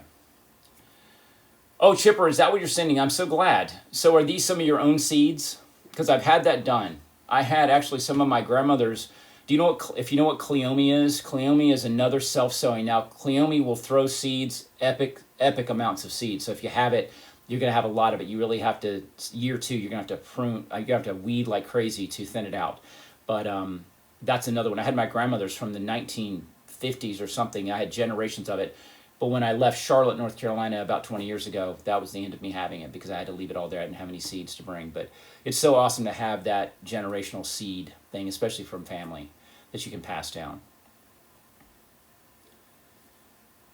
Oh, Chipper, is that what you're sending? I'm so glad. So are these some of your own seeds? Because I've had that done. I had actually some of my grandmother's. If you know what Cleome is? Cleome is another self-sowing. Now, Cleome will throw seeds, epic amounts of seeds. So if you have it, you're going to have a lot of it. You really have to, year two, you're going to have to prune, you have to weed like crazy to thin it out. But that's another one. I had my grandmother's from the 1950s or something. I had generations of it. But when I left Charlotte, North Carolina about 20 years ago, that was the end of me having it because I had to leave it all there. I didn't have any seeds to bring. But it's so awesome to have that generational seed thing, especially from family, that you can pass down.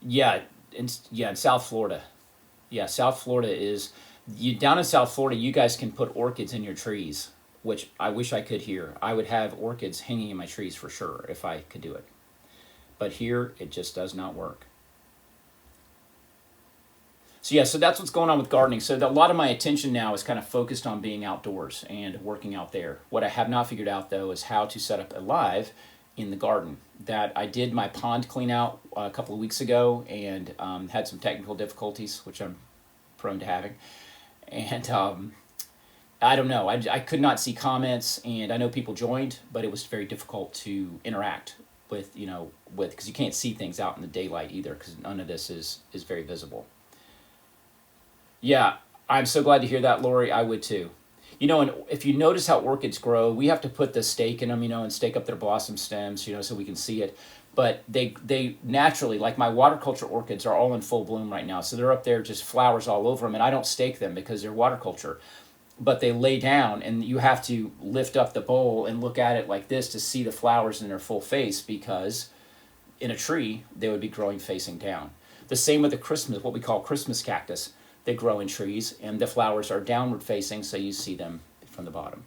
Yeah, in South Florida. Yeah, South Florida is... down in South Florida, you guys can put orchids in your trees, which I wish I could here. I would have orchids hanging in my trees for sure if I could do it. But here, it just does not work. So yeah, so that's what's going on with gardening. So a lot of my attention now is kind of focused on being outdoors and working out there. What I have not figured out, though, is how to set up a live in the garden. That I did my pond clean out a couple of weeks ago and had some technical difficulties, which I'm prone to having. And I don't know, I could not see comments, and I know people joined, but it was very difficult to interact with, because you can't see things out in the daylight either, because none of this is very visible. Yeah, I'm so glad to hear that, Lori. I would too. And if you notice how orchids grow, we have to put the stake in them, and stake up their blossom stems, so we can see it. But they naturally, like my water culture orchids, are all in full bloom right now. So they're up there, just flowers all over them, and I don't stake them because they're water culture. But they lay down, and you have to lift up the bowl and look at it like this to see the flowers in their full face, because in a tree, they would be growing facing down. The same with what we call Christmas cactus. They grow in trees, and the flowers are downward facing, so you see them from the bottom.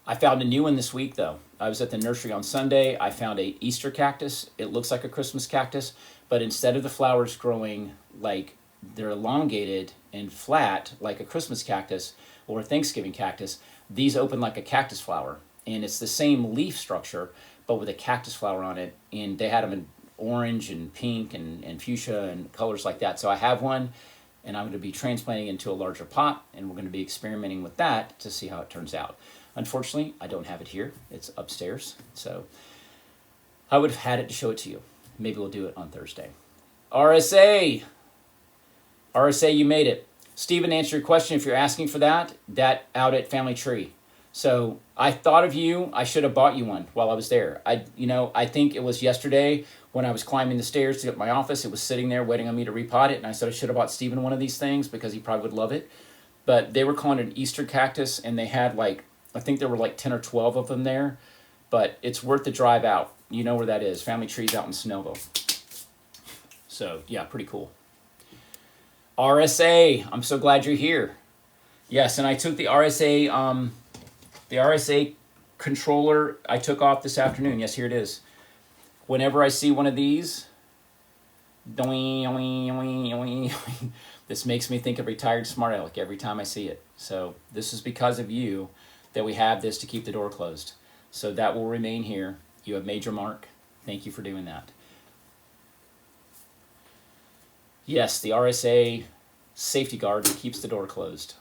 I found a new one this week, though. I was at the nursery on Sunday. I found a Easter cactus. It looks like a Christmas cactus, but instead of the flowers growing like they're elongated and flat like a Christmas cactus or a Thanksgiving cactus, these open like a cactus flower. And it's the same leaf structure, but with a cactus flower on it. And they had them in orange and pink and fuchsia and colors like that. So I have one, and I'm going to be transplanting into a larger pot, and we're going to be experimenting with that to see how it turns out. Unfortunately, I don't have it here. It's upstairs. So I would have had it to show it to you. Maybe we'll do it on Thursday. RSA, you made it. Stephen, answer your question if you're asking for that out at Family Tree. So I thought of you. I should have bought you one while I was there. I think it was yesterday when I was climbing the stairs to get to my office. It was sitting there waiting on me to repot it, and I said I should have bought Stephen one of these things because he probably would love it. But they were calling it an Easter cactus, and they had I think there were 10 or 12 of them there. But it's worth the drive out. You know where that is. Family Tree's out in Snellville. So yeah, pretty cool. RSA, I'm so glad you're here. Yes, and I took the RSA controller I took off this afternoon. Yes, here it is. Whenever I see one of these, this makes me think of retired smart aleck every time I see it. So this is because of you that we have this to keep the door closed. So that will remain here. You have made your mark. Thank you for doing that. Yes, the RSA safety guard that keeps the door closed.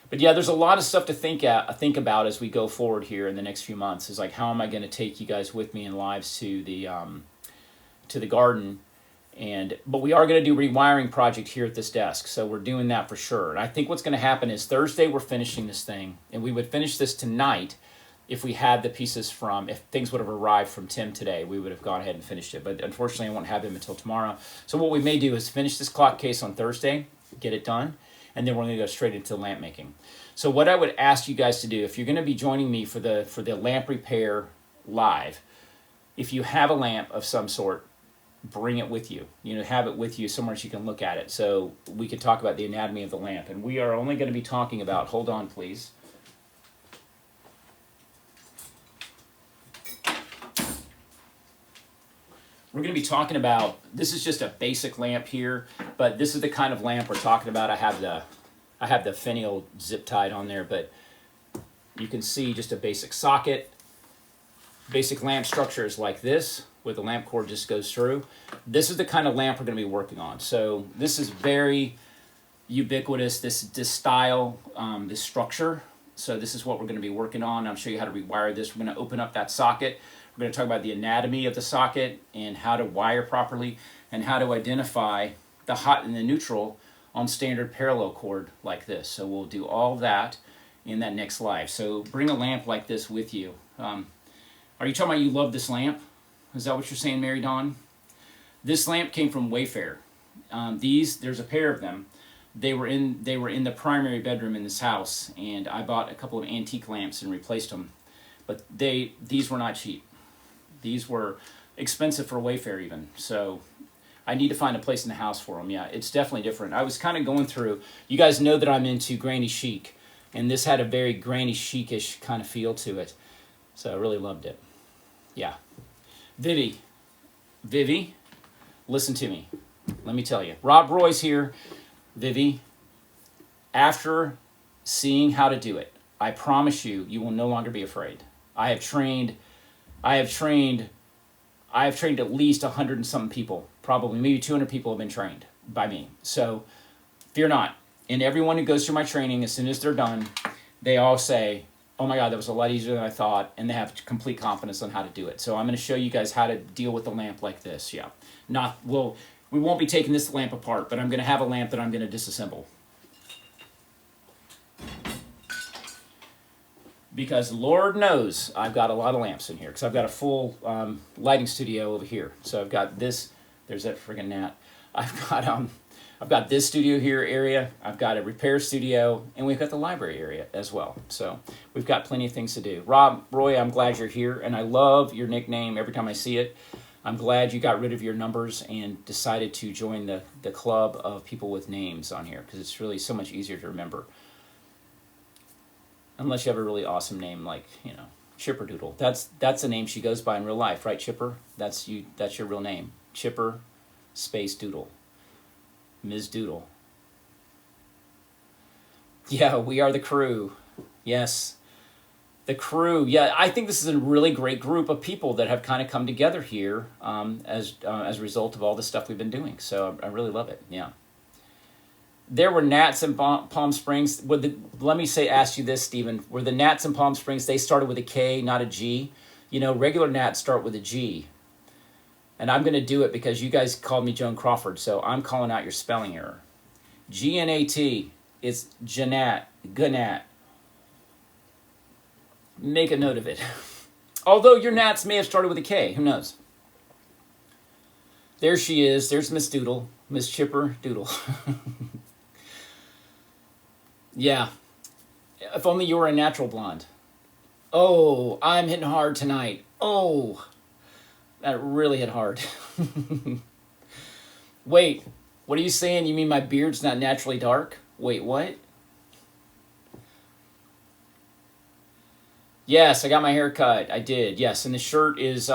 But yeah, there's a lot of stuff to think about as we go forward here in the next few months. Is how am I going to take you guys with me in lives to the garden, but we are going to do a rewiring project here at this desk, so we're doing that for sure. And I think what's going to happen is Thursday we're finishing this thing, and we would finish this tonight if we had the pieces if things would have arrived from Tim today, we would have gone ahead and finished it. But unfortunately, I won't have them until tomorrow. So what we may do is finish this clock case on Thursday, get it done, and then we're going to go straight into lamp making. So what I would ask you guys to do, if you're going to be joining me for the lamp repair live, if you have a lamp of some sort, bring it with you. Have it with you somewhere so you can look at it. So we can talk about the anatomy of the lamp. And we are only going to be talking about, hold on please. We're going to be talking about, this is just a basic lamp here, but this is the kind of lamp we're talking about. I have the finial zip tied on there, but you can see just a basic socket. Basic lamp structure is like this, where the lamp cord just goes through. This is the kind of lamp we're going to be working on. So this is very ubiquitous, this style, this structure. So this is what we're going to be working on. I'll show you how to rewire this. We're going to open up that socket. We're going to talk about the anatomy of the socket and how to wire properly and how to identify the hot and the neutral on standard parallel cord like this. So we'll do all that in that next live. So bring a lamp like this with you. Are you talking about you love this lamp? Is that what you're saying, Mary Dawn? This lamp came from Wayfair. There's a pair of them. They were in the primary bedroom in this house, and I bought a couple of antique lamps and replaced them. But these were not cheap. These were expensive for Wayfair even. So I need to find a place in the house for them. Yeah, it's definitely different. I was kind of going through, you guys know that I'm into granny chic, and this had a very granny chic-ish kind of feel to it. So I really loved it. Yeah. Vivi, listen to me. Let me tell you. Rob Roy's here. Vivi, after seeing how to do it, I promise you, you will no longer be afraid. I have trained at least 100 and something people, probably maybe 200 people have been trained by me. So fear not. And everyone who goes through my training, as soon as they're done, they all say, oh my God, that was a lot easier than I thought, and they have complete confidence on how to do it. So I'm going to show you guys how to deal with a lamp like this. Yeah, we won't be taking this lamp apart, but I'm going to have a lamp that I'm going to disassemble. Because Lord knows I've got a lot of lamps in here, because I've got a full lighting studio over here. So I've got this, there's that friggin' gnat. I've got this studio here area, I've got a repair studio, and we've got the library area as well. So we've got plenty of things to do. Roy, I'm glad you're here, and I love your nickname every time I see it. I'm glad you got rid of your numbers and decided to join the club of people with names on here, because it's really so much easier to remember. Unless you have a really awesome name like, Chipper Doodle. That's a name she goes by in real life, right, Chipper? That's your real name. Chipper space Doodle. Ms. Doodle. Yeah, we are the crew. Yes. The crew. Yeah, I think this is a really great group of people that have kind of come together here as a result of all the stuff we've been doing. So I really love it. Yeah. There were gnats in Palm Springs. Let me ask you this, Stephen. Were the gnats in Palm Springs, they started with a K, not a G? Regular gnats start with a G. And I'm going to do it because you guys called me Joan Crawford, so I'm calling out your spelling error. G-N-A-T is Gnat, Gnat. Make a note of it. Although your gnats may have started with a K, who knows? There she is. There's Miss Doodle, Miss Chipper Doodle. Yeah. If only you were a natural blonde. Oh, I'm hitting hard tonight. Oh, that really hit hard. Wait, what are you saying? You mean my beard's not naturally dark? Wait, what? Yes, I got my hair cut. I did, yes. And the shirt is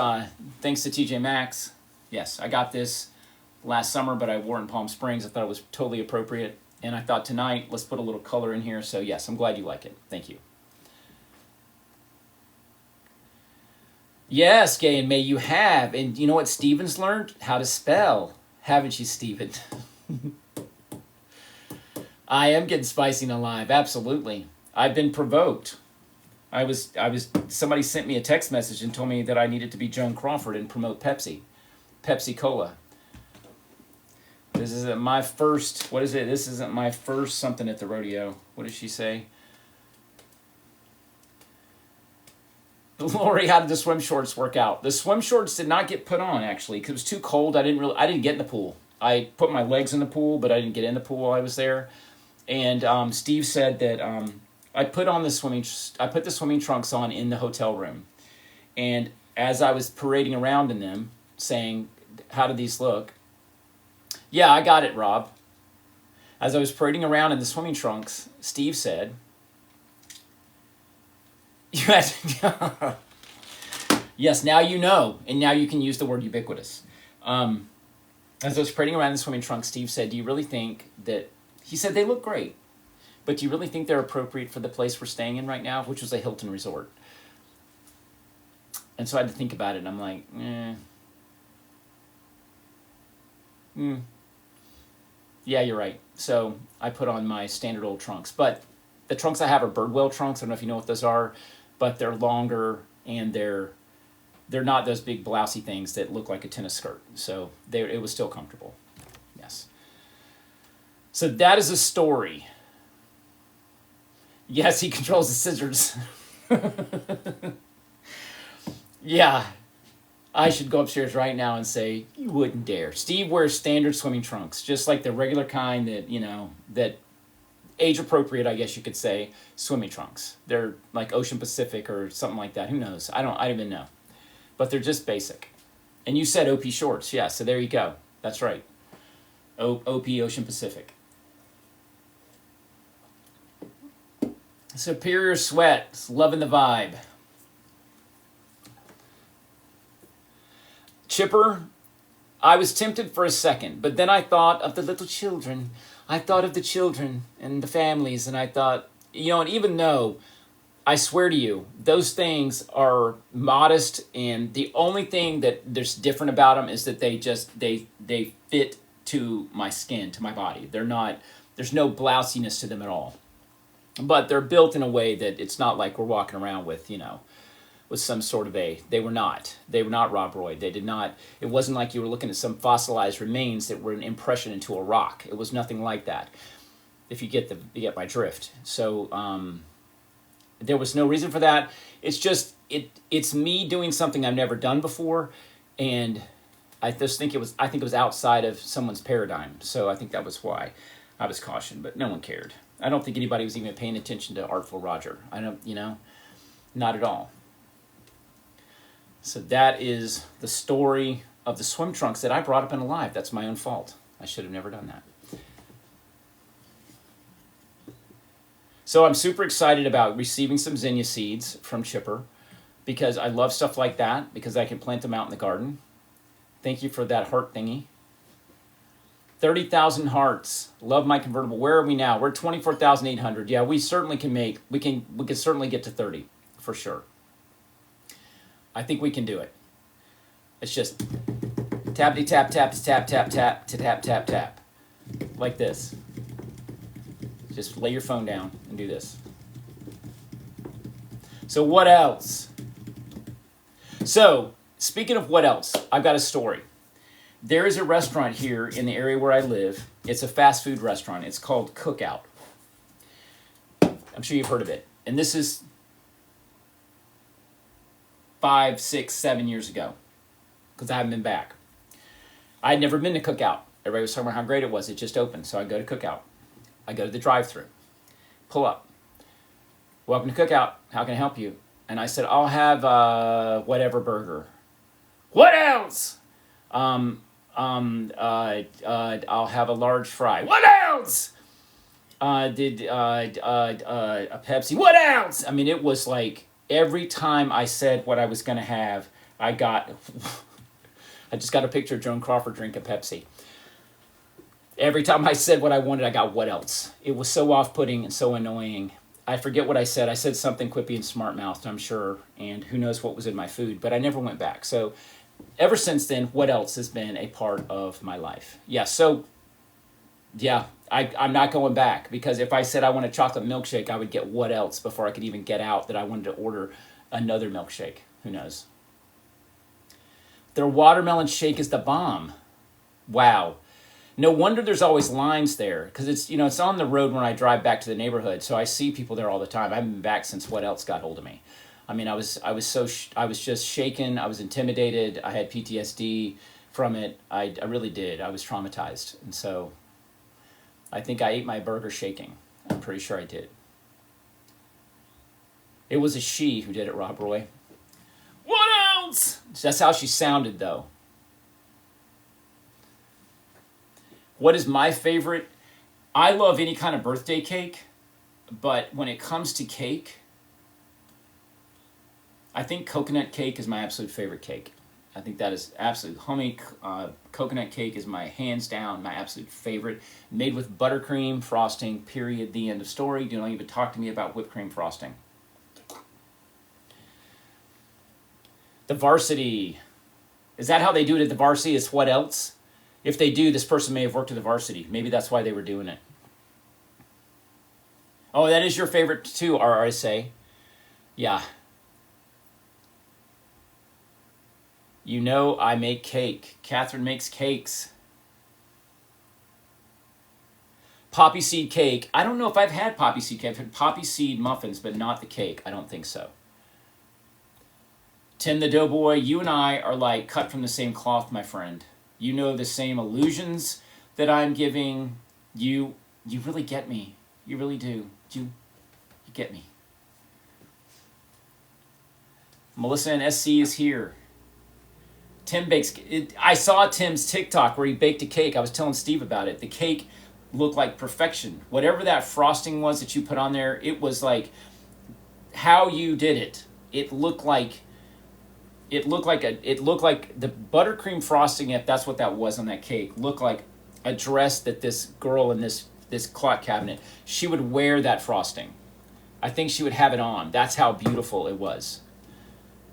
thanks to TJ Maxx. Yes, I got this last summer, but I wore it in Palm Springs. I thought it was totally appropriate. And I thought tonight, let's put a little color in here. So yes, I'm glad you like it. Thank you. Yes, Gay and May, you have. And you know what Steven's learned? How to spell. Haven't you, Steven? I am getting spicy and alive. Absolutely. I've been provoked. Somebody sent me a text message and told me that I needed to be Joan Crawford and promote Pepsi. Pepsi Cola. This isn't my first, what is it? This isn't my first something at the rodeo. What did she say? Lori, how did the swim shorts work out? The swim shorts did not get put on, actually, because it was too cold. I didn't get in the pool. I put my legs in the pool, but I didn't get in the pool while I was there. And Steve said that I put the swimming trunks on in the hotel room. And as I was parading around in them, saying, how do these look? Yeah, I got it, Rob. As I was parading around in the swimming trunks, Steve said, yes, now you know, and now you can use the word ubiquitous. As I was parading around in the swimming trunks, Steve said, do you really think that, he said they look great, but do you really think they're appropriate for the place we're staying in right now, which was a Hilton resort? And so I had to think about it, and I'm like, yeah, you're right. So I put on my standard old trunks. But the trunks I have are Birdwell trunks. I don't know if you know what those are, but they're longer, and they're not those big blousy things that look like a tennis skirt. So it was still comfortable. Yes. So that is a story. Yes, he controls the scissors. Yeah. I should go upstairs right now and say, you wouldn't dare. Steve wears standard swimming trunks, just like the regular kind that, that age appropriate, I guess you could say, swimming trunks. They're like Ocean Pacific or something like that. Who knows? I don't even know. But they're just basic. And you said OP shorts. Yeah, so there you go. That's right. OP Ocean Pacific. Superior Sweat. Loving the vibe. Chipper, I was tempted for a second, but then I thought of the little children. I thought of the children and the families, and I thought, and even though I swear to you, those things are modest, and the only thing that there's different about them is that they fit to my skin, to my body. There's no blousiness to them at all. But they're built in a way that it's not like we're walking around with, with some sort of they were not Rob Roy. They did not, it wasn't like you were looking at some fossilized remains that were an impression into a rock. It was nothing like that, if you get my drift. So there was no reason for that. It's just, it's me doing something I've never done before, and I think it was outside of someone's paradigm. So I think that was why I was cautioned, but no one cared. I don't think anybody was even paying attention to Artful Roger. I don't, not at all. So that is the story of the swim trunks that I brought up in Alive. That's my own fault. I should have never done that. So I'm super excited about receiving some zinnia seeds from Chipper, because I love stuff like that, because I can plant them out in the garden. Thank you for that heart thingy. 30,000 hearts. Love my convertible. Where are we now? We're 24,800. Yeah, we certainly can we can certainly get to 30 for sure. I think we can do it. It's just tappity tap tap tap tap tap to tap tap tap. Like this. Just lay your phone down and do this. So what else? So, speaking of what else, I've got a story. There is a restaurant here in the area where I live. It's a fast food restaurant. It's called Cookout. I'm sure you've heard of it. And this is 5, 6, 7 years ago, because I haven't been back. I had never been to Cookout. Everybody was talking about how great it was. It just opened, so I go to Cookout. I go to the drive-thru. Pull up. Welcome to Cookout. How can I help you? And I said, I'll have whatever burger. What else? I'll have a large fry. What else? A Pepsi. What else? I mean, it was like every time I said what I was going to have, I just got a picture of Joan Crawford drinking Pepsi. Every time I said what I wanted, I got what else. It was so off-putting and so annoying. I forget what I said. I said something quippy and smart-mouthed, I'm sure, and who knows what was in my food, but I never went back. So ever since then, what else has been a part of my life? Yeah, so, yeah, I'm not going back, because if I said I want a chocolate milkshake, I would get what else before I could even get out that I wanted to order another milkshake. Who knows? Their watermelon shake is the bomb. Wow. No wonder there's always lines there, because it's on the road when I drive back to the neighborhood, so I see people there all the time. I haven't been back since what else got hold of me. I mean, I was just shaken. I was intimidated. I had PTSD from it. I really did. I was traumatized, and so I think I ate my burger shaking. I'm pretty sure I did. It was a she who did it, Rob Roy. What else? That's how she sounded, though. What is my favorite? I love any kind of birthday cake, but when it comes to cake, I think coconut cake is my absolute favorite cake. I think that is absolute. Homemade coconut cake is my hands down, my absolute favorite. Made with buttercream frosting, period, the end of story. Do not even talk to me about whipped cream frosting. The Varsity. Is that how they do it at the Varsity? It's what else? If they do, this person may have worked at the Varsity. Maybe that's why they were doing it. Oh, that is your favorite too, RRSA. Yeah. You know I make cake. Catherine makes cakes. Poppy seed cake. I don't know if I've had poppy seed cake. I've had poppy seed muffins, but not the cake. I don't think so. Tim the Doughboy, you and I are like cut from the same cloth, my friend. You know the same illusions that I'm giving. You really get me. You really do. You get me. Melissa and SC is here. Tim bakes. I saw Tim's TikTok where he baked a cake. I was telling Steve about it. The cake looked like perfection. Whatever that frosting was that you put on there, it was like how you did it. It looked like it looked like the buttercream frosting, if that's what that was on that cake, looked like a dress that this girl in this clock cabinet, she would wear that frosting. I think she would have it on. That's how beautiful it was.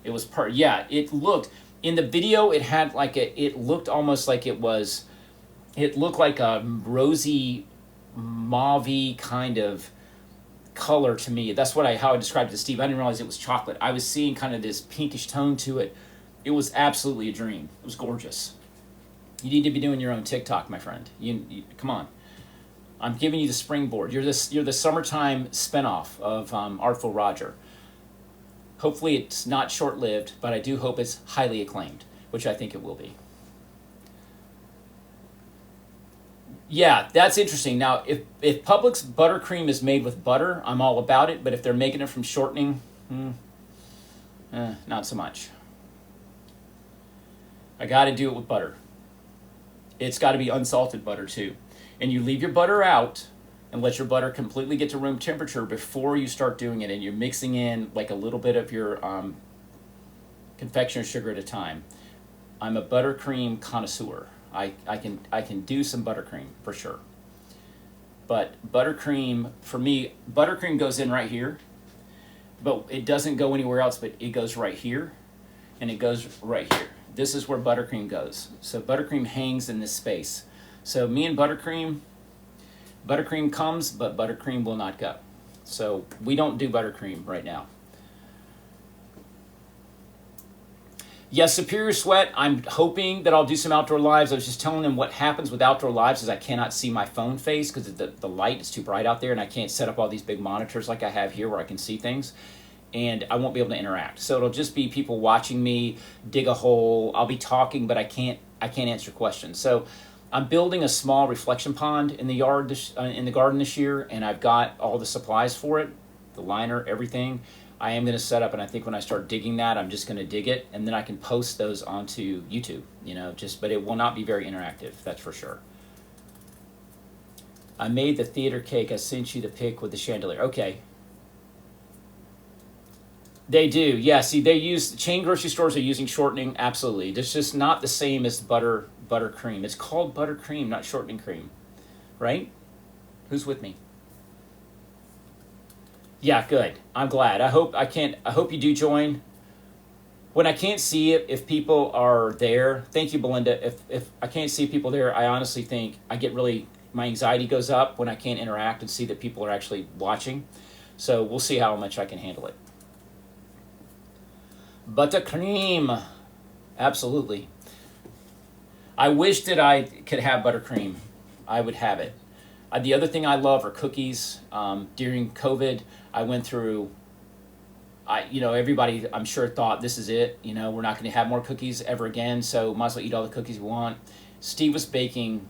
It was yeah, it looked, in the video it had like it looked almost like it looked like a rosy mauve kind of color to me. That's how I described it to Steve. I didn't realize it was chocolate. I was seeing kind of this pinkish tone to it. It was absolutely a dream. It was gorgeous. You need to be doing your own TikTok, my friend. You come on. I'm giving you the springboard. You're the summertime spinoff of Artful Roger. Hopefully it's not short-lived, but I do hope it's highly acclaimed, which I think it will be. Yeah, that's interesting. Now, if Publix buttercream is made with butter, I'm all about it. But if they're making it from shortening, not so much. I got to do it with butter. It's got to be unsalted butter too. And you leave your butter out and let your butter completely get to room temperature before you start doing it. And you're mixing in like a little bit of your confectioner's sugar at a time. I'm a buttercream connoisseur. I can do some buttercream for sure. But buttercream, for me, buttercream goes in right here. But it doesn't go anywhere else, but it goes right here. And it goes right here. This is where buttercream goes. So buttercream hangs in this space. So me and buttercream comes, but buttercream will not go. So we don't do buttercream right now. Yes, Superior Sweat, I'm hoping that I'll do some outdoor lives. I was just telling them what happens with outdoor lives is I cannot see my phone face because the light is too bright out there, and I can't set up all these big monitors like I have here where I can see things. And I won't be able to interact. So it'll just be people watching me dig a hole. I'll be talking, but I can't answer questions. So I'm building a small reflection pond in the yard, in the garden this year, and I've got all the supplies for it, the liner, everything. I am going to set up, and I think when I start digging that, I'm just going to dig it, and then I can post those onto YouTube, but it will not be very interactive, that's for sure. I made the theater cake. I sent you the pic with the chandelier. Okay. They do, yeah. See, chain grocery stores are using shortening, absolutely. It's just not the same as buttercream. It's called buttercream, not shortening cream, right? Who's with me? Yeah, good. I'm glad. I hope you do join. When I can't see it, if people are there, thank you, Belinda. If I can't see people there, I honestly think my anxiety goes up when I can't interact and see that people are actually watching. So we'll see how much I can handle it. Buttercream, absolutely. I wish that I could have buttercream. I would have it. The other thing I love are cookies. During COVID, I went through, everybody I'm sure thought this is it. We're not going to have more cookies ever again, so might as well eat all the cookies we want. Steve was baking,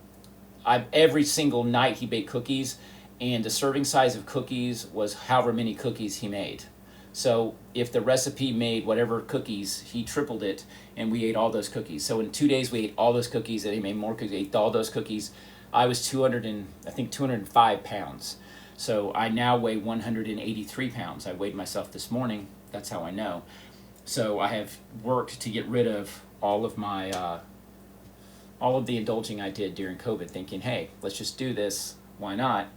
every single night he baked cookies, and the serving size of cookies was however many cookies he made. So if the recipe made whatever cookies, he tripled it, and we ate all those cookies. So in 2 days, we ate all those cookies, and he made more cookies, ate all those cookies. I was 205 pounds. So I now weigh 183 pounds. I weighed myself this morning. That's how I know. So I have worked to get rid of all of the indulging I did during COVID, thinking, hey, let's just do this. Why not?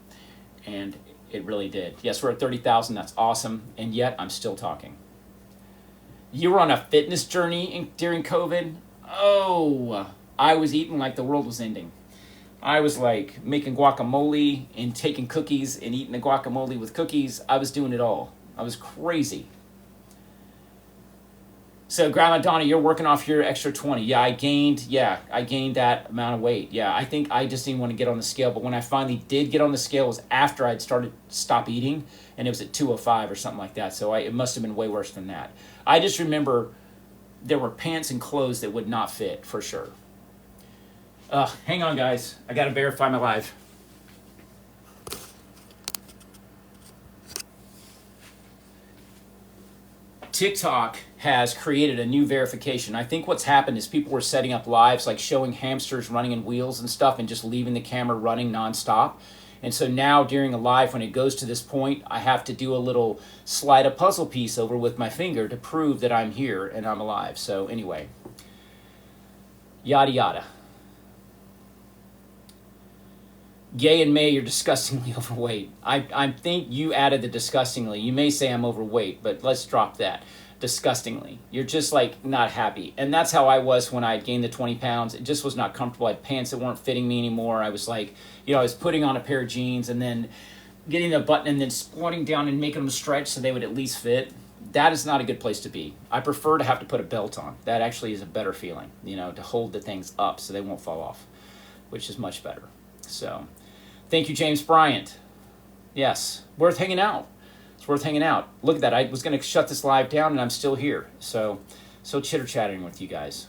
And it really did. Yes, we're at 30,000. That's awesome. And yet I'm still talking. You were on a fitness journey during COVID? Oh, I was eating like the world was ending. I was like making guacamole and taking cookies and eating the guacamole with cookies. I was doing it all. I was crazy. So Grandma Donna, you're working off your extra 20. Yeah, I gained that amount of weight. Yeah, I think I just didn't want to get on the scale. But when I finally did get on the scale, it was after I'd stop eating, and it was at 205 or something like that. So it must have been way worse than that. I just remember there were pants and clothes that would not fit, for sure. Hang on, guys. I got to verify my live. TikTok has created a new verification. I think what's happened is people were setting up lives like showing hamsters running in wheels and stuff and just leaving the camera running nonstop. And so now during a live, when it goes to this point, I have to do a little slide a puzzle piece over with my finger to prove that I'm here and I'm alive. So anyway, yada yada. Gay and May, you're disgustingly overweight. I think you added the disgustingly. You may say I'm overweight, but let's drop that. Disgustingly. You're just like not happy. And that's how I was when I had gained the 20 pounds. It just was not comfortable. I had pants that weren't fitting me anymore. I was like, I was putting on a pair of jeans and then getting a button and then squatting down and making them stretch so they would at least fit. That is not a good place to be. I prefer to have to put a belt on. That actually is a better feeling, to hold the things up so they won't fall off, which is much better. So, thank you, James Bryant. Yes, worth hanging out. It's worth hanging out. Look at that. I was going to shut this live down, and I'm still here. So chitter-chattering with you guys.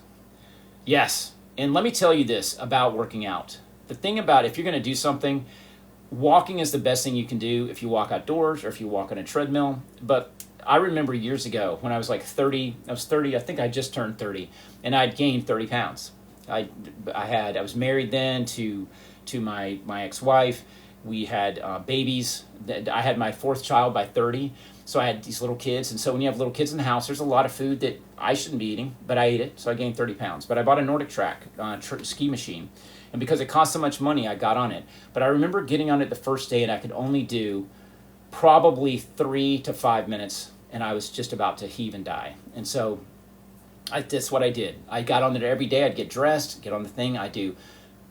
Yes, and let me tell you this about working out. The thing about if you're going to do something, walking is the best thing you can do if you walk outdoors or if you walk on a treadmill. But I remember years ago when I was like 30, I think I just turned 30, and I'd gained 30 pounds. I was married then to my ex-wife. We had babies. I had my fourth child by 30, so I had these little kids. And so when you have little kids in the house, there's a lot of food that I shouldn't be eating, but I ate it, so I gained 30 pounds. But I bought a Nordic Track ski machine, and because it cost so much money, I got on it. But I remember getting on it the first day, and I could only do probably 3 to 5 minutes, and I was just about to heave and die. And so that's what I did. I got on it every day. I'd get dressed, get on the thing.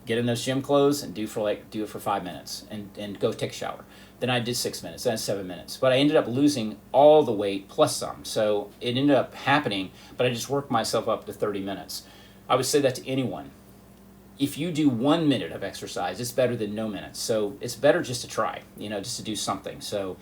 Get in those gym clothes and do it for 5 minutes and go take a shower. Then I did 6 minutes, then 7 minutes. But I ended up losing all the weight plus some. So it ended up happening, but I just worked myself up to 30 minutes. I would say that to anyone. If you do 1 minute of exercise, it's better than no minutes. So it's better just to try, just to do something. So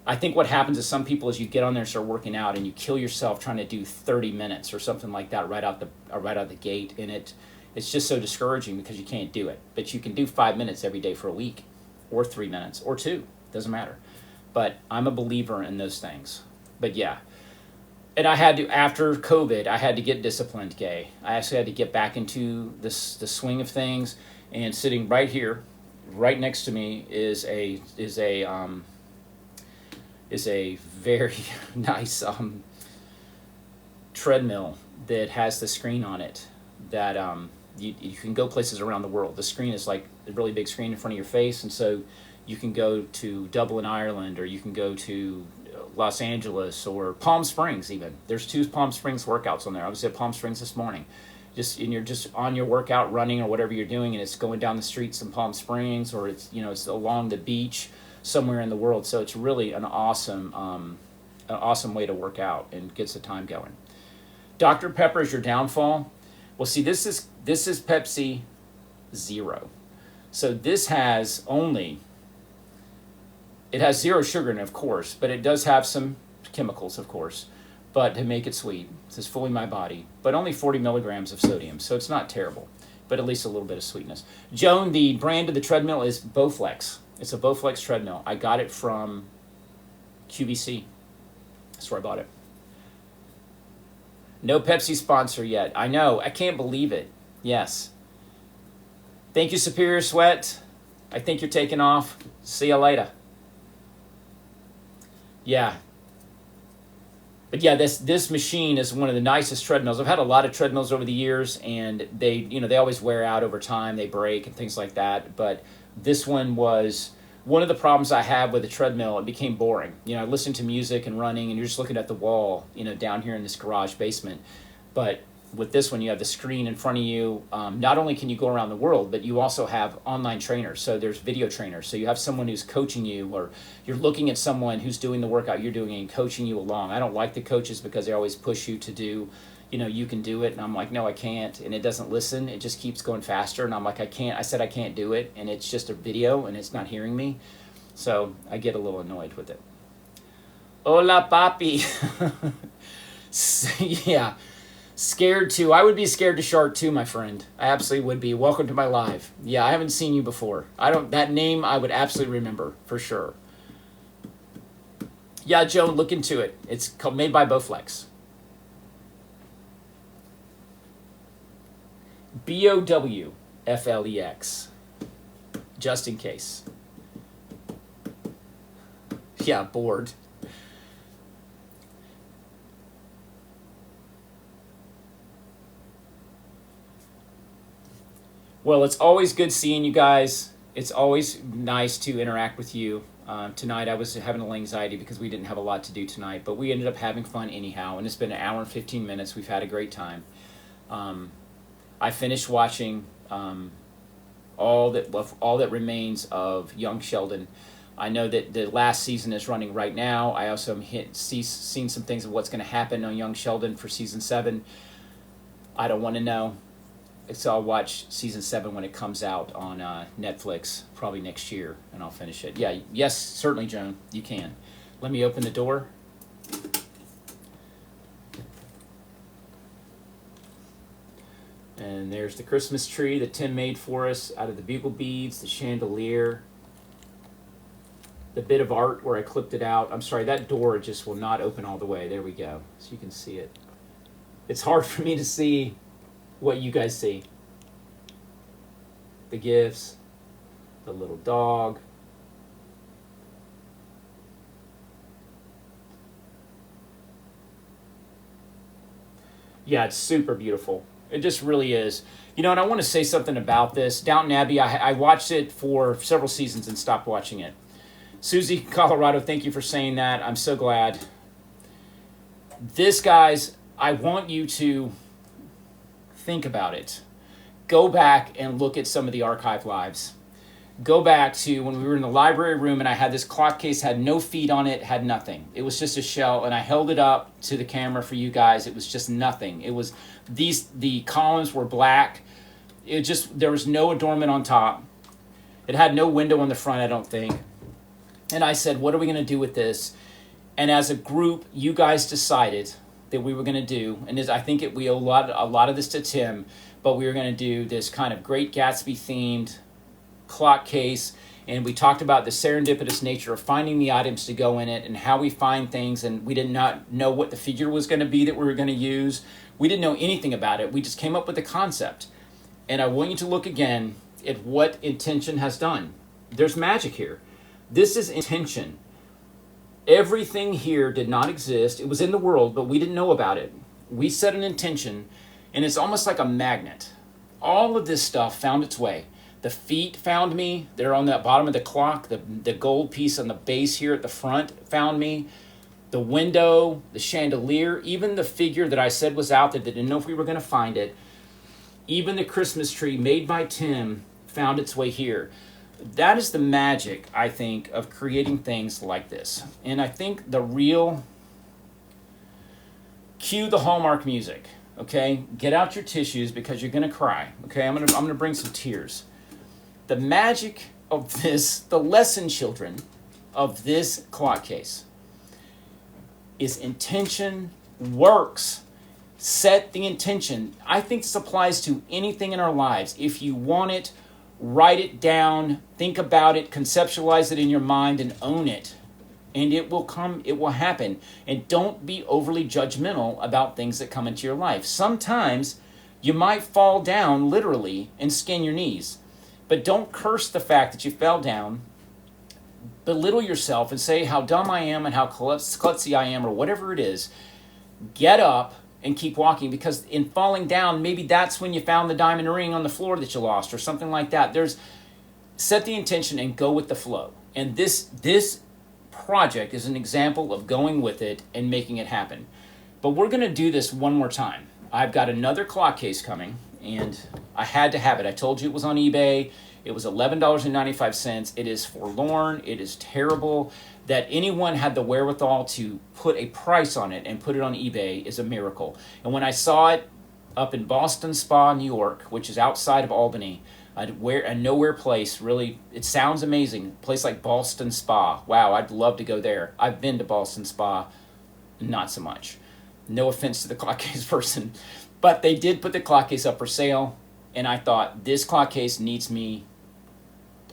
I think what happens to some people is you get on there and start working out and you kill yourself trying to do 30 minutes or something like that right out the gate, and it's just so discouraging because you can't do it. But you can do 5 minutes every day for a week, or 3 minutes, or 2. Doesn't matter. But I'm a believer in those things. But yeah. And I had to, after COVID, I had to get disciplined, Gay. I actually had to get back into the swing of things. And sitting right here, right next to me, is a very nice treadmill that has the screen on it that you can go places around the world. The screen is like a really big screen in front of your face, and so you can go to Dublin, Ireland, or you can go to Los Angeles or Palm Springs even. There's 2 Palm Springs workouts on there. I was at Palm Springs this morning. And you're just on your workout, running or whatever you're doing, and it's going down the streets in Palm Springs, or it's along the beach somewhere in the world. So it's really an awesome way to work out and gets the time going. Dr. Pepper is your downfall. Well, see, this is Pepsi Zero. So this has it has 0 sugar in it, of course, but it does have some chemicals, of course, but to make it sweet. This is fully my body, but only 40 milligrams of sodium, so it's not terrible, but at least a little bit of sweetness. Joan, the brand of the treadmill is Bowflex. It's a Bowflex treadmill. I got it from QVC. That's where I bought it. No Pepsi sponsor yet. I know. I can't believe it. Yes. Thank you, Superior Sweat. I think you're taking off. See you later. Yeah. But yeah, this machine is one of the nicest treadmills. I've had a lot of treadmills over the years, and they always wear out over time. They break and things like that. But this one was one of the problems I had with the treadmill. It became boring. I listened to music and running, and you're just looking at the wall, down here in this garage basement. But with this one, you have the screen in front of you. Not only can you go around the world, but you also have online trainers. So there's video trainers. So you have someone who's coaching you, or you're looking at someone who's doing the workout you're doing and coaching you along. I don't like the coaches because they always push you to do, you can do it. And I'm like, no, I can't. And it doesn't listen. It just keeps going faster. And I'm like, I can't. I said I can't do it. And it's just a video, and it's not hearing me. So I get a little annoyed with it. Hola, papi. Yeah. Scared too. I would be scared to shark too, my friend. I absolutely would be. Welcome to my live. Yeah, I haven't seen you before. That name I would absolutely remember for sure. Yeah, Joan, look into it. It's made by Bowflex. Bowflex. Just in case. Yeah, bored. Well, it's always good seeing you guys. It's always nice to interact with you. Tonight I was having a little anxiety because we didn't have a lot to do tonight, but we ended up having fun anyhow, and it's been an hour and 15 minutes. We've had a great time. I finished watching all that remains of Young Sheldon. I know that the last season is running right now. I also seen some things of what's going to happen on Young Sheldon for season 7. I don't want to know. So I'll watch season 7 when it comes out on Netflix, probably next year, and I'll finish it. Yeah, yes, certainly, Joan, you can. Let me open the door. And there's the Christmas tree that Tim made for us out of the bugle beads, the chandelier, the bit of art where I clipped it out. I'm sorry, that door just will not open all the way. There we go, so you can see it. It's hard for me to see what you guys see. The gifts, the little dog. Yeah, it's super beautiful. It just really is. You know, and I want to say something about this. Downton Abbey, I watched it for several seasons and stopped watching it. Susie, Colorado, thank you for saying that. I'm so glad. This, guys, I want you to think about it. Go back and look at some of the archive lives. Go back to when we were in the library room and I had this clock case, had no feet on it, had nothing. It was just a shell, and I held it up to the camera for you guys. It was just nothing. It was the columns were black. There was no adornment on top. It had no window on the front, I don't think. And I said, what are we going to do with this? And as a group, you guys decided that we were going to do, and I think we owe a lot of this to Tim, but we were going to do this kind of Great Gatsby themed clock case, and we talked about the serendipitous nature of finding the items to go in it and how we find things, and we did not know what the figure was going to be that we were going to use. We didn't know anything about it. We just came up with the concept. And I want you to look again at what intention has done. There's magic here. This is intention. Everything here did not exist. It was in the world, but we didn't know about it. We set an intention, and it's almost like a magnet. All of this stuff found its way. The feet found me. They're on the bottom of the clock. The gold piece on the base here at the front found me. The window, the chandelier, even the figure that I said was out there that didn't know if we were going to find it. Even the Christmas tree made by Tim found its way here. That is the magic, I think, of creating things like this. And I think the real... Cue the Hallmark music, okay? Get out your tissues because you're going to cry, okay? I'm gonna bring some tears. The magic of this, the lesson, children, of this clock case is intention works. Set the intention. I think this applies to anything in our lives. If you want it, write it down, think about it, conceptualize it in your mind, and own it. And it will come, it will happen. And don't be overly judgmental about things that come into your life. Sometimes you might fall down literally and skin your knees. But don't curse the fact that you fell down, belittle yourself and say how dumb I am and how klutzy I am or whatever it is. Get up and keep walking, because in falling down, maybe that's when you found the diamond ring on the floor that you lost or something like that. Set the intention and go with the flow. And this project is an example of going with it and making it happen. But we're going to do this one more time. I've got another clock case coming, and I had to have it. I told you it was on eBay. It was $11.95. It is forlorn. It is terrible. That anyone had the wherewithal to put a price on it and put it on eBay is a miracle. And when I saw it up in Boston Spa, New York, which is outside of Albany, a nowhere place, really, it sounds amazing. A place like Boston Spa. Wow, I'd love to go there. I've been to Boston Spa, not so much. No offense to the clock case person. But they did put the clock case up for sale, and I thought, this clock case needs me.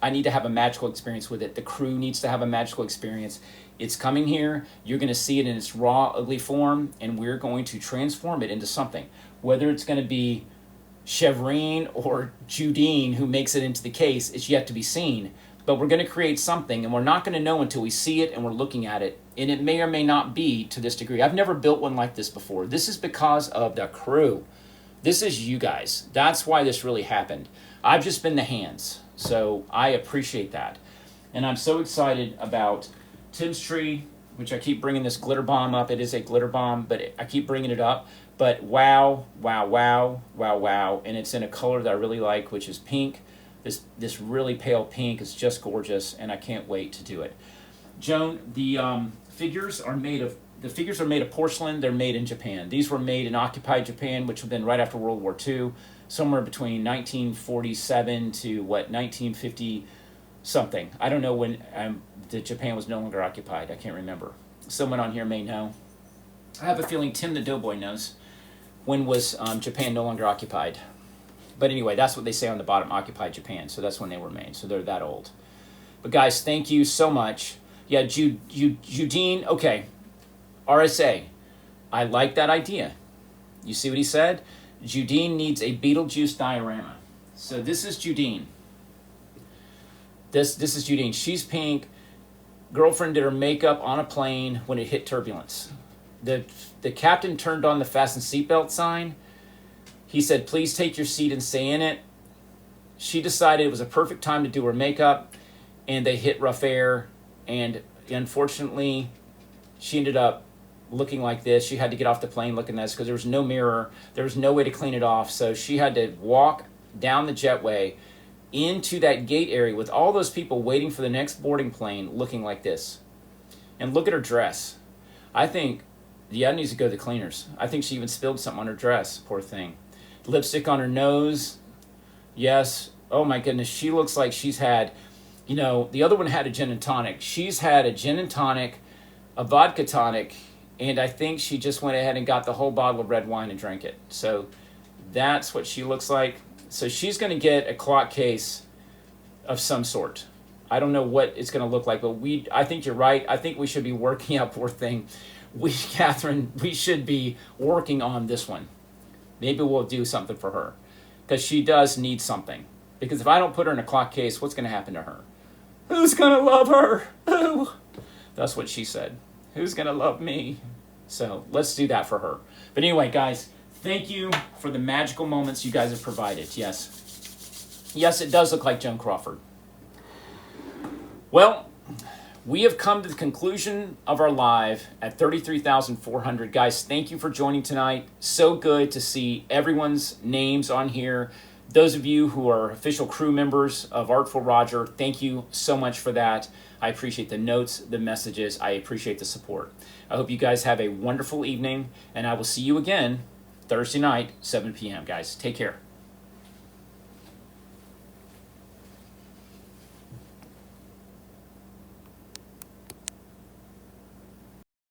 I need to have a magical experience with it. The crew needs to have a magical experience. It's coming here. You're going to see it in its raw, ugly form, and we're going to transform it into something. Whether it's going to be Chevrine or Judine who makes it into the case, it's yet to be seen. but we're going to create something, and we're not going to know until we see it and we're looking at it, and it may or may not be to this degree. I've never built one like this before. This is because of the crew. This is you guys. That's why this really happened. I've just been the hands, so I appreciate that. And I'm so excited about Tim's tree, which I keep bringing this glitter bomb up. It is a glitter bomb, but I keep bringing it up. But wow, wow, wow, wow, wow. And it's in a color that I really like, which is pink. This really pale pink is just gorgeous, and I can't wait to do it. Joan, the figures are made of porcelain. They're made in Japan. These were made in occupied Japan, which would have been right after World War II, somewhere between 1947 to 1950 something. I don't know when the Japan was no longer occupied. I can't remember. Someone on here may know. I have a feeling Tim the Doughboy knows. When was Japan no longer occupied? But anyway, that's what they say on the bottom, occupied Japan. So that's when they were made. So they're that old. But guys, thank you so much. Yeah, Judine, okay. RSA, I like that idea. You see what he said? Judine needs a Beetlejuice diorama. So this is Judine. This is Judine. She's pink. Girlfriend did her makeup on a plane when it hit turbulence. The captain turned on the fasten seatbelt sign. He said, please take your seat and stay in it. She decided it was a perfect time to do her makeup, and they hit rough air, and unfortunately, she ended up looking like this. She had to get off the plane looking like this because there was no mirror. There was no way to clean it off, so she had to walk down the jetway into that gate area with all those people waiting for the next boarding plane looking like this. And look at her dress. I think, yeah, it needs to go to the cleaners. I think she even spilled something on her dress, poor thing. Lipstick on her nose. Yes. Oh my goodness. She looks like she's had, you know, the other one had a gin and tonic. She's had a gin and tonic, a vodka tonic, and I think she just went ahead and got the whole bottle of red wine and drank it. So that's what she looks like. So she's going to get a clock case of some sort. I don't know what it's going to look like, but I think you're right. I think we should be working out, poor thing. Catherine, we should be working on this one. Maybe we'll do something for her because she does need something. Because if I don't put her in a clock case, what's going to happen to her? Who's going to love her? Who? That's what she said. Who's going to love me? So let's do that for her. But anyway, guys, thank you for the magical moments you guys have provided. Yes. Yes, it does look like Joan Crawford. Well, we have come to the conclusion of our live at 33,400. Guys, thank you for joining tonight. So good to see everyone's names on here. Those of you who are official crew members of Artful Roger, thank you so much for that. I appreciate the notes, the messages. I appreciate the support. I hope you guys have a wonderful evening, and I will see you again Thursday night, 7 p.m. Guys, take care.